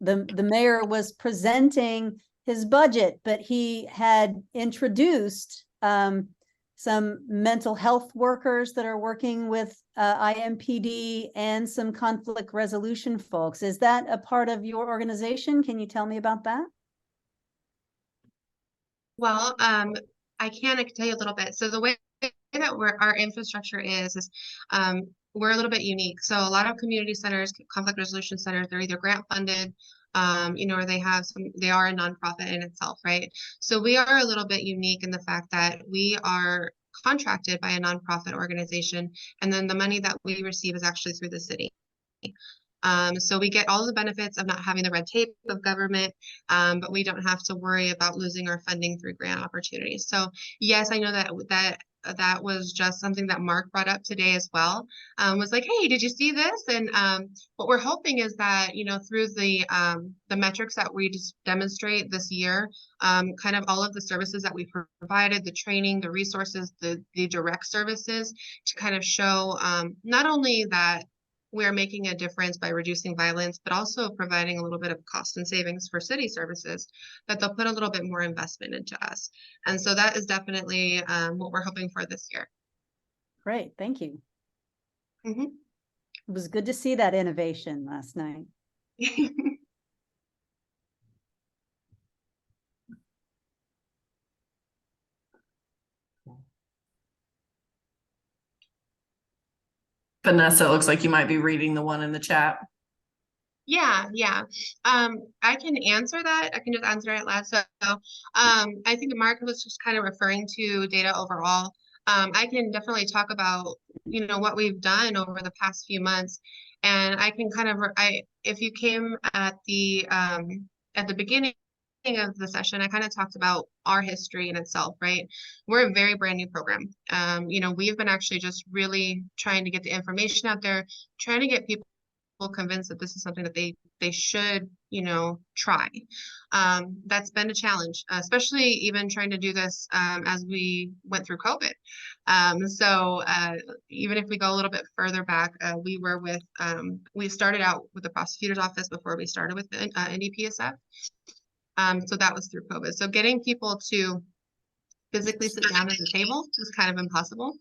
G: the mayor was presenting his budget, but he had introduced some mental health workers that are working with IMPD and some conflict resolution folks. Is that a part of your organization? Can you tell me about that?
B: Well, I can tell you a little bit. So the way that our infrastructure is we're a little bit unique. So a lot of community centers, conflict resolution centers, they're either grant funded, or they are a nonprofit in itself, right? So we are a little bit unique in the fact that we are contracted by a nonprofit organization, and then the money that we receive is actually through the city. So we get all the benefits of not having the red tape of government, but we don't have to worry about losing our funding through grant opportunities. So yes, I know that was just something that Mark brought up today as well. Was like, hey, did you see this? And what we're hoping is that, you know, through the metrics that we just demonstrate this year, kind of all of the services that we provided, the training, the resources, the direct services, to kind of show not only that we're making a difference by reducing violence, but also providing a little bit of cost and savings for city services, that they'll put a little bit more investment into us. And so that is definitely what we're hoping for this year.
G: Great, thank you.
B: Mhm.
G: It was good to see that innovation last night.
A: Vanessa, it looks like you might be reading the one in the chat.
B: Yeah. I can answer that. I can just answer it last. So, I think Mark was just kind of referring to data overall. I can definitely talk about, you know, what we've done over the past few months, and I can kind of, if you came at the beginning of the session, I kind of talked about our history in itself, right? We're a very brand new program. You know, we've been actually just really trying to get the information out there, trying to get people convinced that this is something that they should, you know, try. That's been a challenge, especially even trying to do this as we went through COVID. So even if we go a little bit further back, we started out with the prosecutor's office before we started with the NDPSF. So that was through COVID. So getting people to physically sit down at the table was kind of impossible.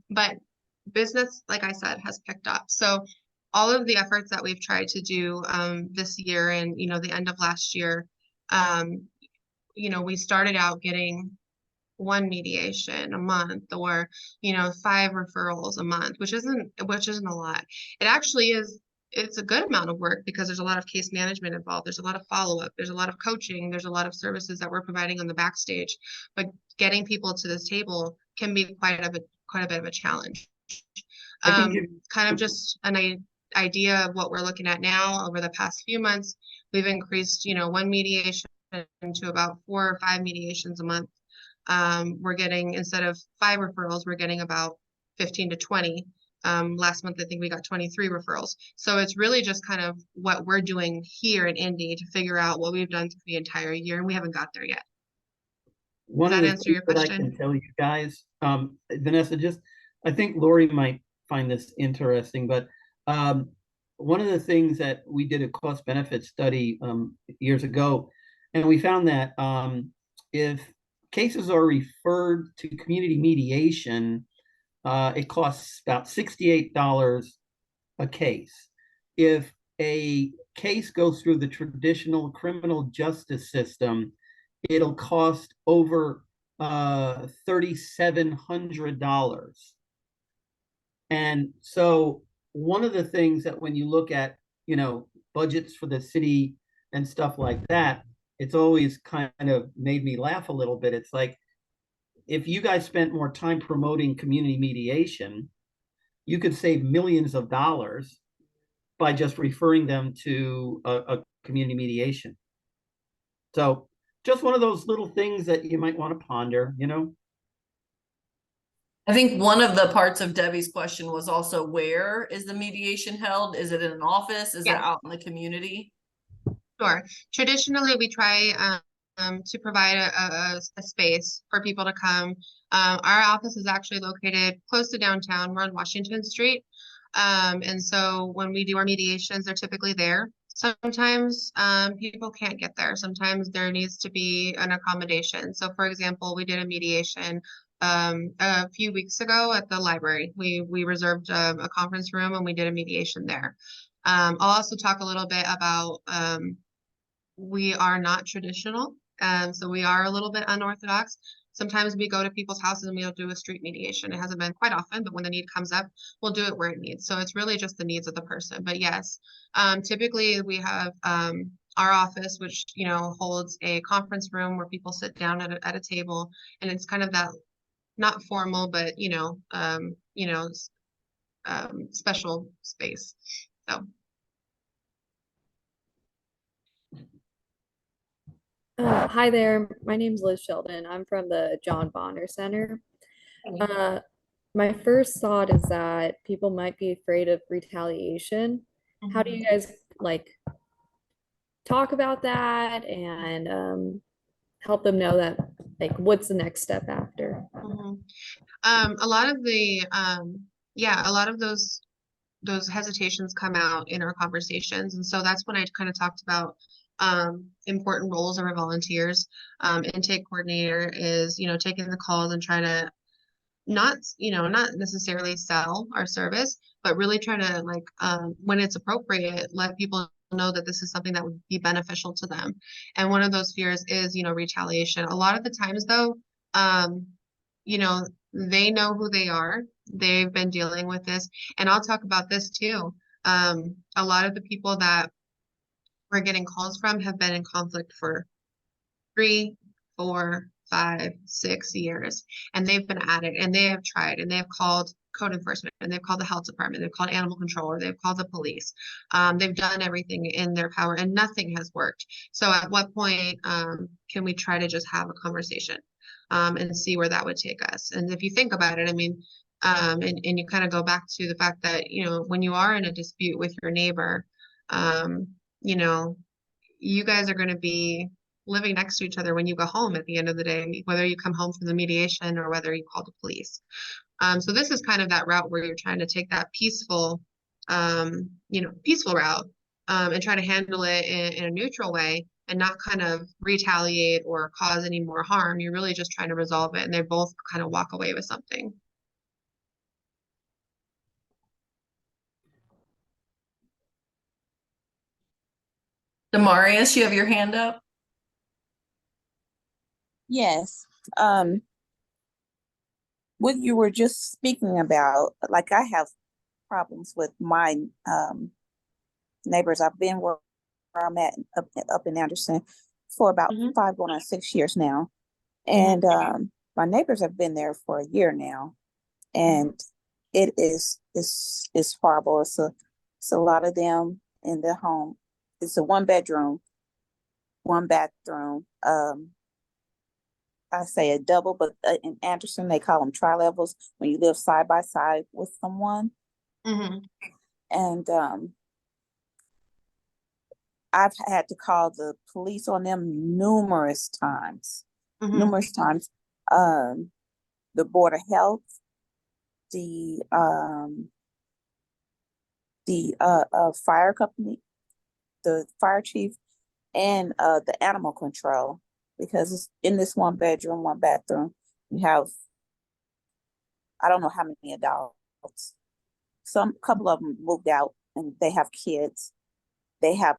B: But business, like I said, has picked up. So all of the efforts that we've tried to do this year and, you know, the end of last year, you know, we started out getting one mediation a month, or, you know, 5 referrals a month, which isn't a lot. It actually is. It's a good amount of work because there's a lot of case management involved. There's a lot of follow-up. There's a lot of coaching. There's a lot of services that we're providing on the backstage. But getting people to this table can be quite a bit of a challenge. Kind of just an idea of what we're looking at now. Over the past few months, we've increased, you know, 1 mediation to about 4 or 5 mediations a month. We're getting, instead of 5 referrals, we're getting about 15 to 20. Last month, I think we got 23 referrals. So it's really just kind of what we're doing here in Indy to figure out what we've done through the entire year, and we haven't got there yet.
C: One
B: Does
C: of
B: that
C: the
B: answer your
C: things that I
B: question?
C: can tell you guys, Vanessa, I think Lori might find this interesting, but one of the things that we did a cost benefit study years ago, and we found that if cases are referred to community mediation, it costs about $68 a case. If a case goes through the traditional criminal justice system, it'll cost over $3,700. And so one of the things that when you look at, you know, budgets for the city and stuff like that, it's always kind of made me laugh a little bit. It's like, if you guys spent more time promoting community mediation, you could save millions of dollars by just referring them to a community mediation. So just one of those little things that you might want to ponder, you know?
A: I think one of the parts of Debbie's question was also, where is the mediation held? Is it in an office? Is it
B: Yes.
A: out in the community?
B: Sure. Traditionally, we try to provide a space for people to come. Our office is actually located close to downtown. We're on Washington Street. And so when we do our mediations, they're typically there. Sometimes people can't get there. Sometimes there needs to be an accommodation. So for example, we did a mediation a few weeks ago at the library. We reserved a conference room and we did a mediation there. I'll also talk a little bit about we are not traditional, so we are a little bit unorthodox. Sometimes we go to people's houses and we'll do a street mediation. It hasn't been quite often, but when the need comes up, we'll do it where it needs. So it's really just the needs of the person. But yes, typically we have our office, which, you know, holds a conference room where people sit down at a table, and it's kind of that not formal, but special space. So
H: Hi there, my name's Liz Sheldon. I'm from the John Bonner Center. Uh, my first thought is that people might be afraid of retaliation. How do you guys like talk about that and help them know that like what's the next step after?
B: A lot of the yeah, a lot of those hesitations come out in our conversations, and so that's when I kind of talked about important roles of our volunteers. Intake coordinator is, you know, taking the calls and try to not, you know, not necessarily sell our service, but really try to like when it's appropriate, let people know that this is something that would be beneficial to them. And one of those fears is, you know, retaliation. A lot of the times though, you know, they know who they are. They've been dealing with this. And I'll talk about this too. A lot of the people that we're getting calls from have been in conflict for 3, 4, 5, 6 years, and they've been at it, and they have tried, and they have called code enforcement, and they've called the health department, they've called animal control, or they've called the police. They've done everything in their power, and nothing has worked. So at what point can we try to just have a conversation and see where that would take us? And if you think about it, I mean, and you kind of go back to the fact that, you know, when you are in a dispute with your neighbor, you know, you guys are going to be living next to each other when you go home at the end of the day, whether you come home from the mediation or whether you call the police. So this is kind of that route where you're trying to take that peaceful, you know, peaceful route and try to handle it in a neutral way and not kind of retaliate or cause any more harm. You're really just trying to resolve it, and they both kind of walk away with something.
A: Demarius, you have your hand up?
E: Yes. What you were just speaking about, like I have problems with my neighbors. I've been where I'm at up in Anderson for about 5 going on 6 years now. And my neighbors have been there for a year now. And it's horrible. It's a lot of them in their home. It's a 1-bedroom, 1-bathroom. I say a double, but in Anderson, they call them tri-levels when you live side by side with someone. And I've had to call the police on them numerous times. The Board of Health, the fire company, the fire chief, and the animal control. Because it's in this 1-bedroom, 1-bathroom, you have, I don't know how many adults. Couple of them moved out and they have kids. They have,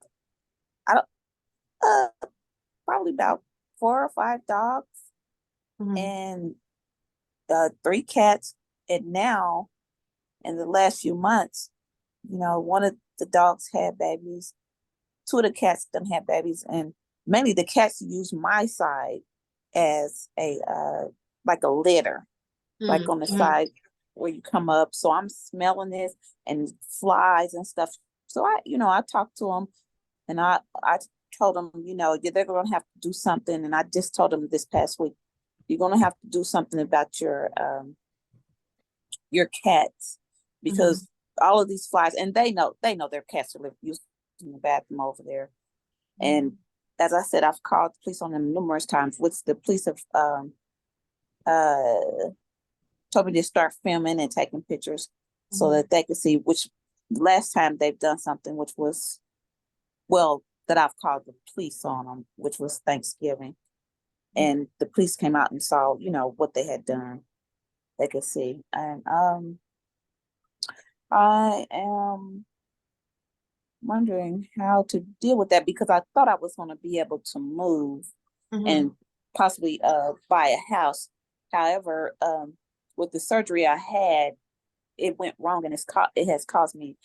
E: probably about 4 or 5 dogs and 3 cats. And now, in the last few months, you know, one of the dogs had babies, 2 of the cats done had babies, and mainly the cats use my side as a like a litter, like on the side where you come up. So I'm smelling this and flies and stuff. So I talked to them, and I told them, you know, they're going to have to do something. And I just told them this past week, you're going to have to do something about your cats, because all of these flies, and they know their cats are using the bathroom over there. And as I said, I've called the police on them numerous times, which the police have told me to start filming and taking pictures so that they could see, which last time they've done something, which was, well, that I've called the police on them, which was Thanksgiving. And the police came out and saw, you know, what they had done. They could see. And I am wondering how to deal with that, because I thought I was going to be able to move and possibly buy a house. However, with the surgery I had, it went wrong, and it has caused me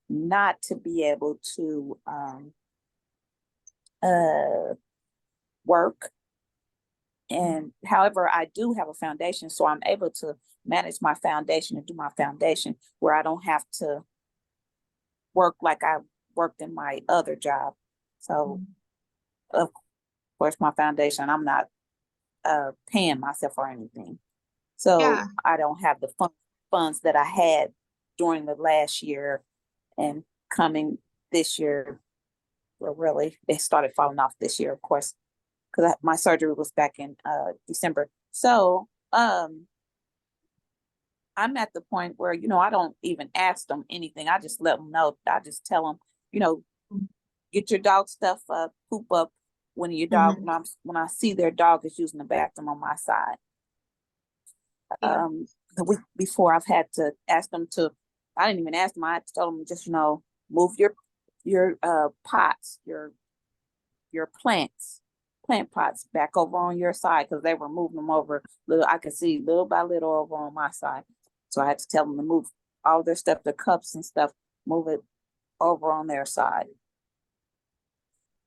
E: not to be able to work. And however, I do have a foundation, so I'm able to manage my foundation and do my foundation where I don't have to work like I worked in my other job. So of course, my foundation, I'm not paying myself or anything. So
B: Yeah.
E: I don't have the funds that I had during the last year and coming this year. Well, really, they started falling off this year, of course, because my surgery was back in December. So I'm at the point where, you know, I don't even ask them anything. I just let them know. I just tell them, you know, get your dog stuff up, poop up when your dog, when I see their dog is using the bathroom on my side.
B: Yeah.
E: The week before I've had to ask them to, I didn't even ask them, I had to tell them just, you know, move your pots, your plant pots back over on your side, because they were moving them over little, I could see little by little over on my side. So I had to tell them to move all their stuff, their cups and stuff, move it over on their side.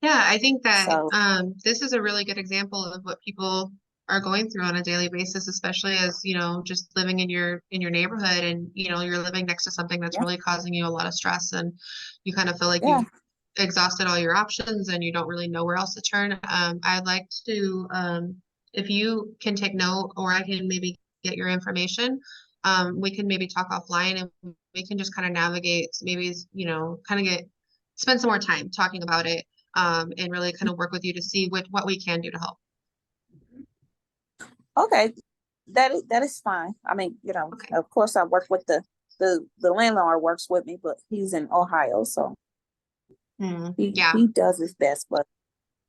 B: Yeah, I think that
E: So
B: this is a really good example of what people are going through on a daily basis, especially as, you know, just living in your neighborhood, and, you know, you're living next to something that's
E: yeah,
B: really causing you a lot of stress, and you kind of feel like
E: yeah,
B: you've exhausted all your options and you don't really know where else to turn. I'd like to, if you can take note, or I can maybe get your information, we can maybe talk offline, and we can just kind of navigate, maybe, you know, kind of spend some more time talking about it, and really kind of work with you to see what we can do to help.
E: okay. That is fine. I mean, you know,
B: Okay.
E: of course I work with the landlord works with me, but he's in Ohio, so
B: Yeah.
E: he does his best, but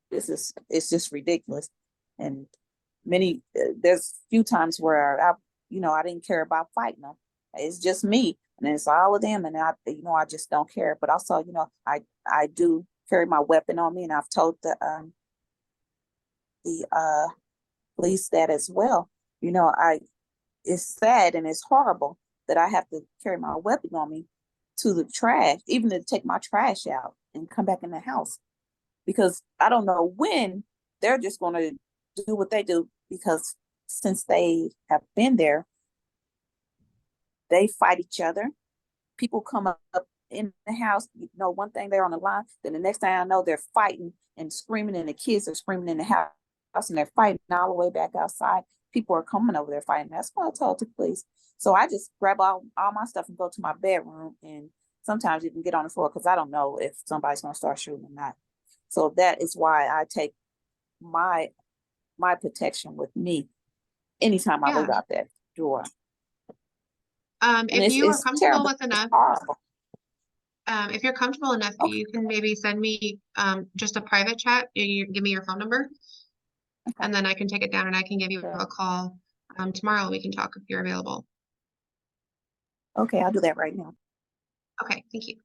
E: it's just ridiculous. And there's few times where I didn't care about fighting them. It's just me, and it's all of them, and I just don't care. But also, you know, I do carry my weapon on me, and I've told the police that as well. You know, it's sad and it's horrible that I have to carry my weapon on me to the trash, even to take my trash out and come back in the house, because I don't know when they're just going to do what they do, because since they have been there, they fight each other. People come up in the house, you know, one thing they're on the line, then the next thing I know, they're fighting and screaming, and the kids are screaming in the house, and they're fighting all the way back outside. People are coming over there fighting. That's what I told the police. So I just grab all my stuff and go to my bedroom, and sometimes you can get on the floor, because I don't know if somebody's going to start shooting or not. So that is why I take my protection with me anytime I leave out that door. And
B: If you are
E: it's
B: comfortable
E: terrible.
B: with enough,
E: It's horrible.
B: if you're comfortable enough,
E: Okay.
B: you can maybe send me just a private chat. You give me your phone number,
E: Okay.
B: and then I can take it down, and I can give you
E: Sure.
B: a call tomorrow. We can talk if you're available.
E: Okay, I'll do that right now.
B: Okay, thank you.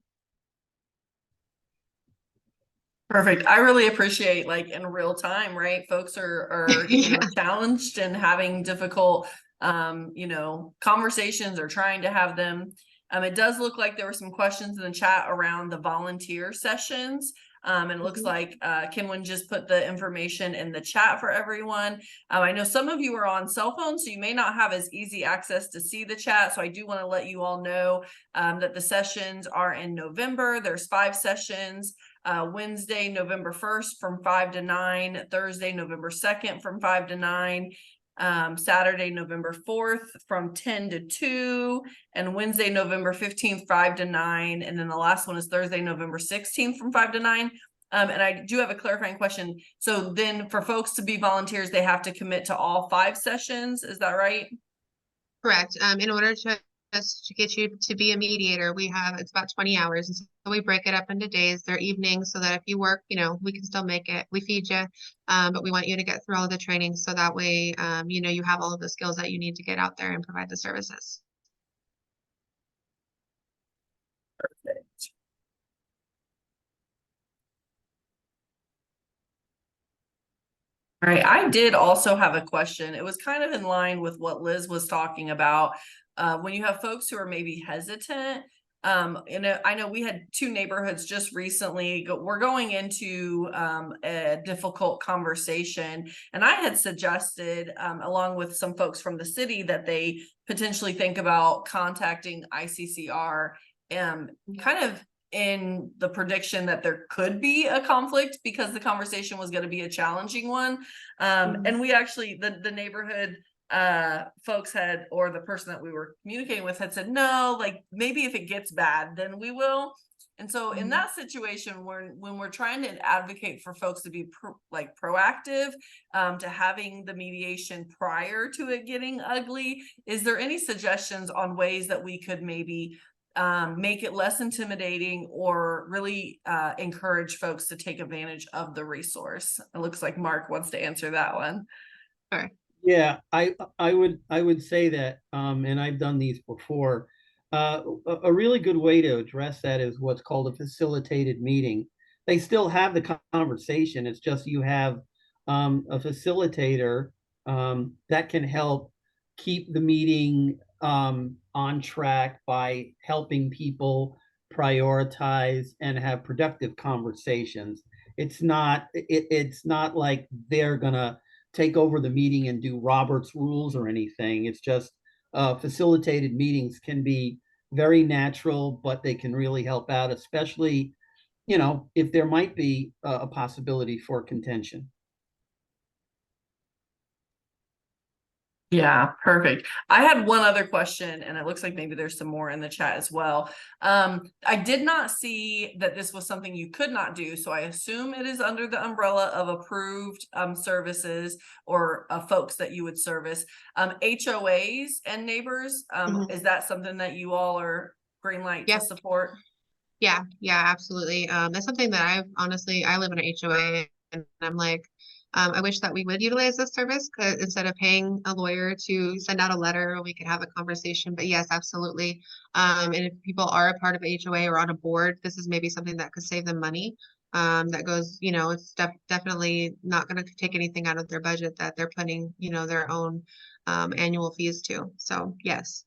A: Perfect. I really appreciate, like, in real time, right? Folks are you know, challenged and having difficult you know, conversations, or trying to have them. It does look like there were some questions in the chat around the volunteer sessions. And it looks like Kenwin just put the information in the chat for everyone. I know some of you are on cell phones, so you may not have as easy access to see the chat. So I do want to let you all know that the sessions are in November. There's 5 sessions. Wednesday, November 1st from 5 to 9, Thursday, November 2nd from 5 to 9, Saturday, November 4th from 10 to 2, and Wednesday, November 15th, 5 to 9. And then the last one is Thursday, November 16th from 5 to 9. And I do have a clarifying question. So then for folks to be volunteers, they have to commit to all 5 sessions. Is that right?
B: Correct. In order to get you to be a mediator, it's about 20 hours. And so we break it up into days. They're evenings, so that if you work, you know, we can still make it. We feed you, but we want you to get through all of the training, so that way, you know, you have all of the skills that you need to get out there and provide the services.
A: Perfect. All right, I did also have a question. It was kind of in line with what Liz was talking about. When you have folks who are maybe hesitant, you know, I know we had 2 neighborhoods just recently. We're going into a difficult conversation, and I had suggested, along with some folks from the city, that they potentially think about contacting ICCR, kind of in the prediction that there could be a conflict because the conversation was going to be a challenging one. And we actually, the neighborhood folks had, or the person that we were communicating with had said, no, like maybe if it gets bad, then we will. And so in that situation, when we're trying to advocate for folks to be proactive, to having the mediation prior to it getting ugly, is there any suggestions on ways that we could maybe make it less intimidating or really encourage folks to take advantage of the resource? It looks like Mark wants to answer that one.
B: Sure.
C: Yeah, I would say that, and I've done these before. A really good way to address that is what's called a facilitated meeting. They still have the conversation. It's just you have a facilitator that can help keep the meeting on track by helping people prioritize and have productive conversations. It's not like they're gonna take over the meeting and do Robert's rules or anything. It's just facilitated meetings can be very natural, but they can really help out, especially, if there might be a possibility for contention.
A: Yeah, perfect. I had one other question, and it looks like maybe there's some more in the chat as well. I did not see that this was something you could not do, so I assume it is under the umbrella of approved services or folks that you would service. HOAs and neighbors, is that something that you all are green light to support?
B: Yeah, absolutely. That's something that I live in an HOA, and I'm like, I wish that we would utilize this service instead of paying a lawyer to send out a letter, we could have a conversation. But yes, absolutely. And if people are a part of HOA or on a board, this is maybe something that could save them money. That goes, it's definitely not going to take anything out of their budget that they're putting, their own annual fees to. So yes.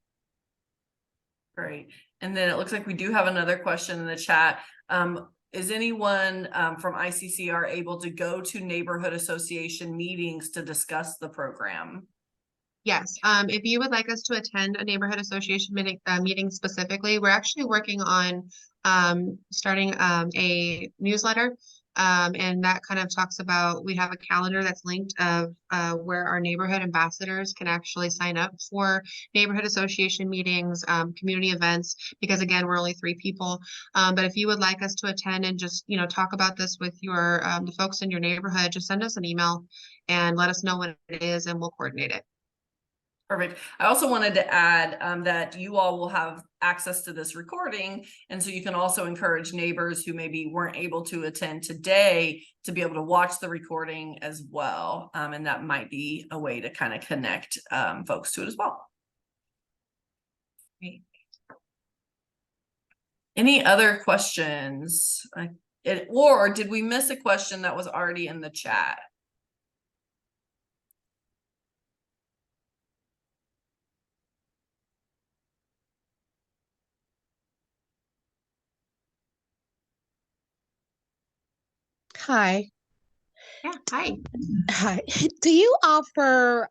A: Great. And then it looks like we do have another question in the chat. Is anyone from ICCR able to go to neighborhood association meetings to discuss the program?
B: Yes, if you would like us to attend a neighborhood association meeting specifically, we're actually working on starting a newsletter. And that kind of talks about, we have a calendar that's linked of where our neighborhood ambassadors can actually sign up for neighborhood association meetings, community events, because again, we're only 3 people. But if you would like us to attend and just, talk about this with your the folks in your neighborhood, just send us an email and let us know what it is and we'll coordinate it.
A: Perfect. I also wanted to add that you all will have access to this recording. And so you can also encourage neighbors who maybe weren't able to attend today to be able to watch the recording as well. And that might be a way to kind of connect folks to it as well. Great. Any other questions? Or did we miss a question that was already in the chat?
I: Hi.
B: Yeah, hi.
I: Hi. Do you offer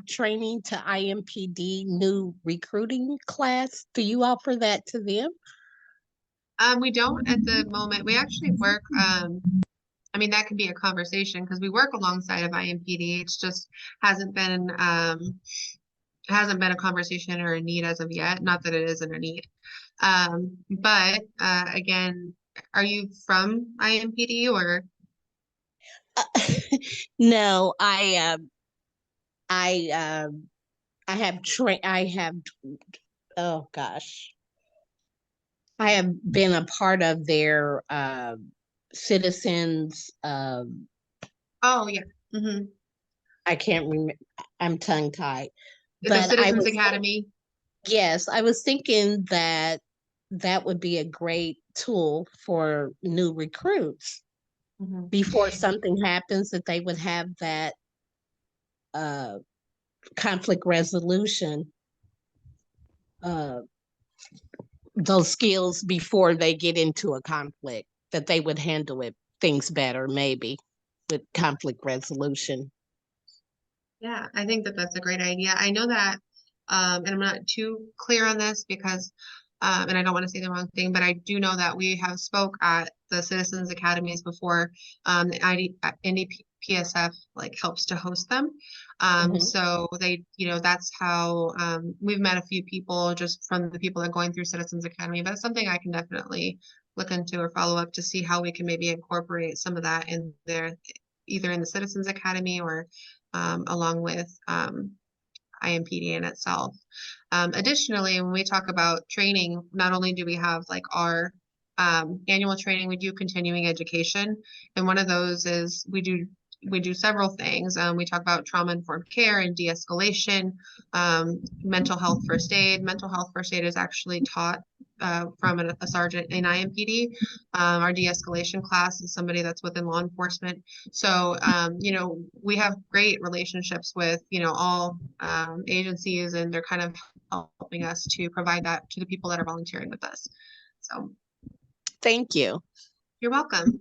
I: training to IMPD new recruiting class? Do you offer that to them?
B: We don't at the moment. We actually work, that could be a conversation because we work alongside of IMPD. It's just hasn't been a conversation or a need as of yet. Not that it isn't a need. But again, are you from IMPD or?
I: No, I have been a part of their citizens.
B: Oh yeah. Mm-hmm.
I: I can't remember. I'm tongue tied.
B: The Citizens Academy.
I: Yes, I was thinking that would be a great tool for new recruits.
B: Mm-hmm.
I: Before something happens, that they would have that conflict resolution, those skills before they get into a conflict, that they would handle things better, maybe, with conflict resolution.
B: Yeah, I think that that's a great idea. I know that, and I'm not too clear on this because and I don't want to say the wrong thing, but I do know that we have spoke at the Citizens Academies before. The Indy PSF like helps to host them. So they, that's how we've met a few people just from the people that are going through Citizens Academy, but it's something I can definitely look into or follow up to see how we can maybe incorporate some of that in there, either in the Citizens Academy or along with IMPD in itself. Additionally, when we talk about training, not only do we have like our annual training, we do continuing education. And one of those is we do several things. We talk about trauma-informed care and de-escalation, mental health first aid. Mental health first aid is actually taught from a sergeant in IMPD. Our de-escalation class is somebody that's within law enforcement. So, we have great relationships with, all agencies, and they're kind of helping us to provide that to the people that are volunteering with us. So
I: Thank you.
B: you're welcome.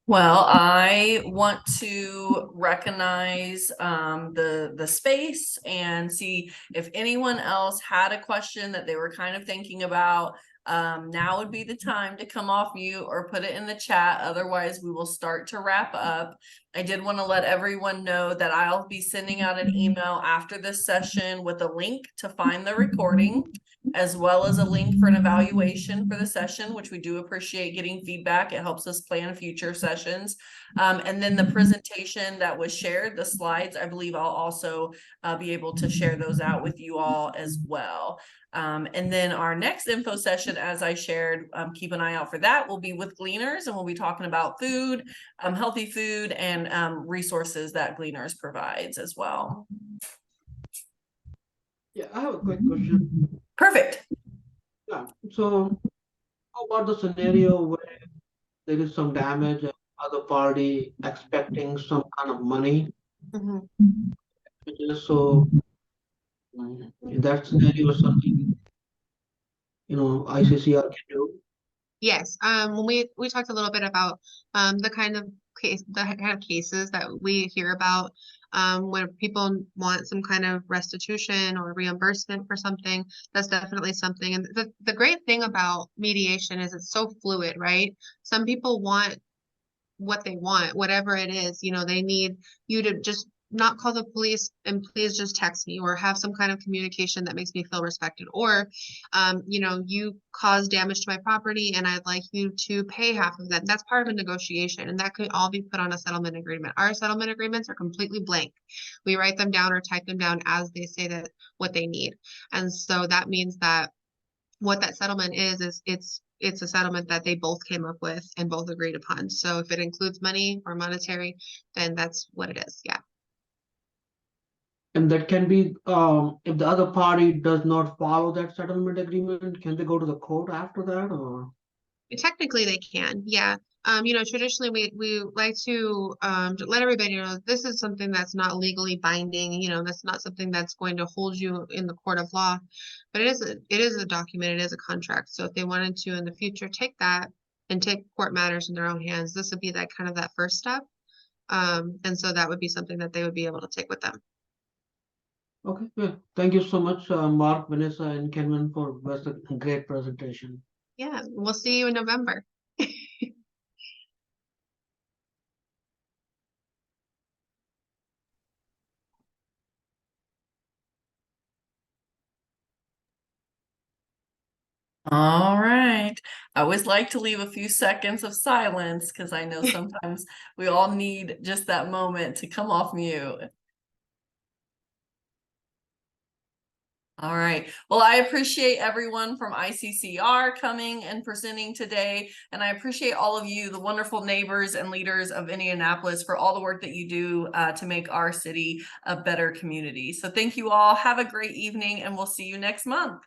A: Well, I want to recognize the space and see if anyone else had a question that they were kind of thinking about. Now would be the time to come off mute or put it in the chat. Otherwise, we will start to wrap up. I did want to let everyone know that I'll be sending out an email after this session with a link to find the recording, as well as a link for an evaluation for the session, which we do appreciate getting feedback. It helps us plan future sessions. And then the presentation that was shared, the slides, I believe I'll also be able to share those out with you all as well. And then our next info session, as I shared, keep an eye out for that. We'll be with Gleaners, and we'll be talking about food, healthy food, and resources that Gleaners provides as well.
J: Yeah, I have a quick question.
A: Perfect.
J: Yeah, so how about the scenario where there is some damage and other party expecting some kind of money? Which is so in that scenario something ICCR can do.
B: Yes, when we talked a little bit about the kind of cases that we hear about where people want some kind of restitution or reimbursement for something. That's definitely something. And the great thing about mediation is it's so fluid, right? Some people want what they want, whatever it is, they need you to just not call the police and please just text me, or have some kind of communication that makes me feel respected, or you caused damage to my property and I'd like you to pay half of that. That's part of a negotiation, and that could all be put on a settlement agreement. Our settlement agreements are completely blank. We write them down or type them down as they say that what they need. And so that means that what that settlement is it's a settlement that they both came up with and both agreed upon. So if it includes money or monetary, then that's what it is. Yeah.
J: And that can be if the other party does not follow that settlement agreement, can they go to the court after that, or?
B: Technically they can, yeah. Traditionally we like to let everybody know this is something that's not legally binding, that's not something that's going to hold you in the court of law, but it is a document, it is a contract. So if they wanted to in the future take that and take court matters in their own hands, this would be that first step. And so that would be something that they would be able to take with them.
J: Okay, yeah. Thank you so much, Mark, Vanessa, and Kenman for a great presentation.
B: Yeah, we'll see you in November.
A: All right. I always like to leave a few seconds of silence because I know sometimes we all need just that moment to come off mute. All right. Well, I appreciate everyone from ICCR coming and presenting today. And I appreciate all of you, the wonderful neighbors and leaders of Indianapolis, for all the work that you do to make our city a better community. So thank you all. Have a great evening, and we'll see you next month.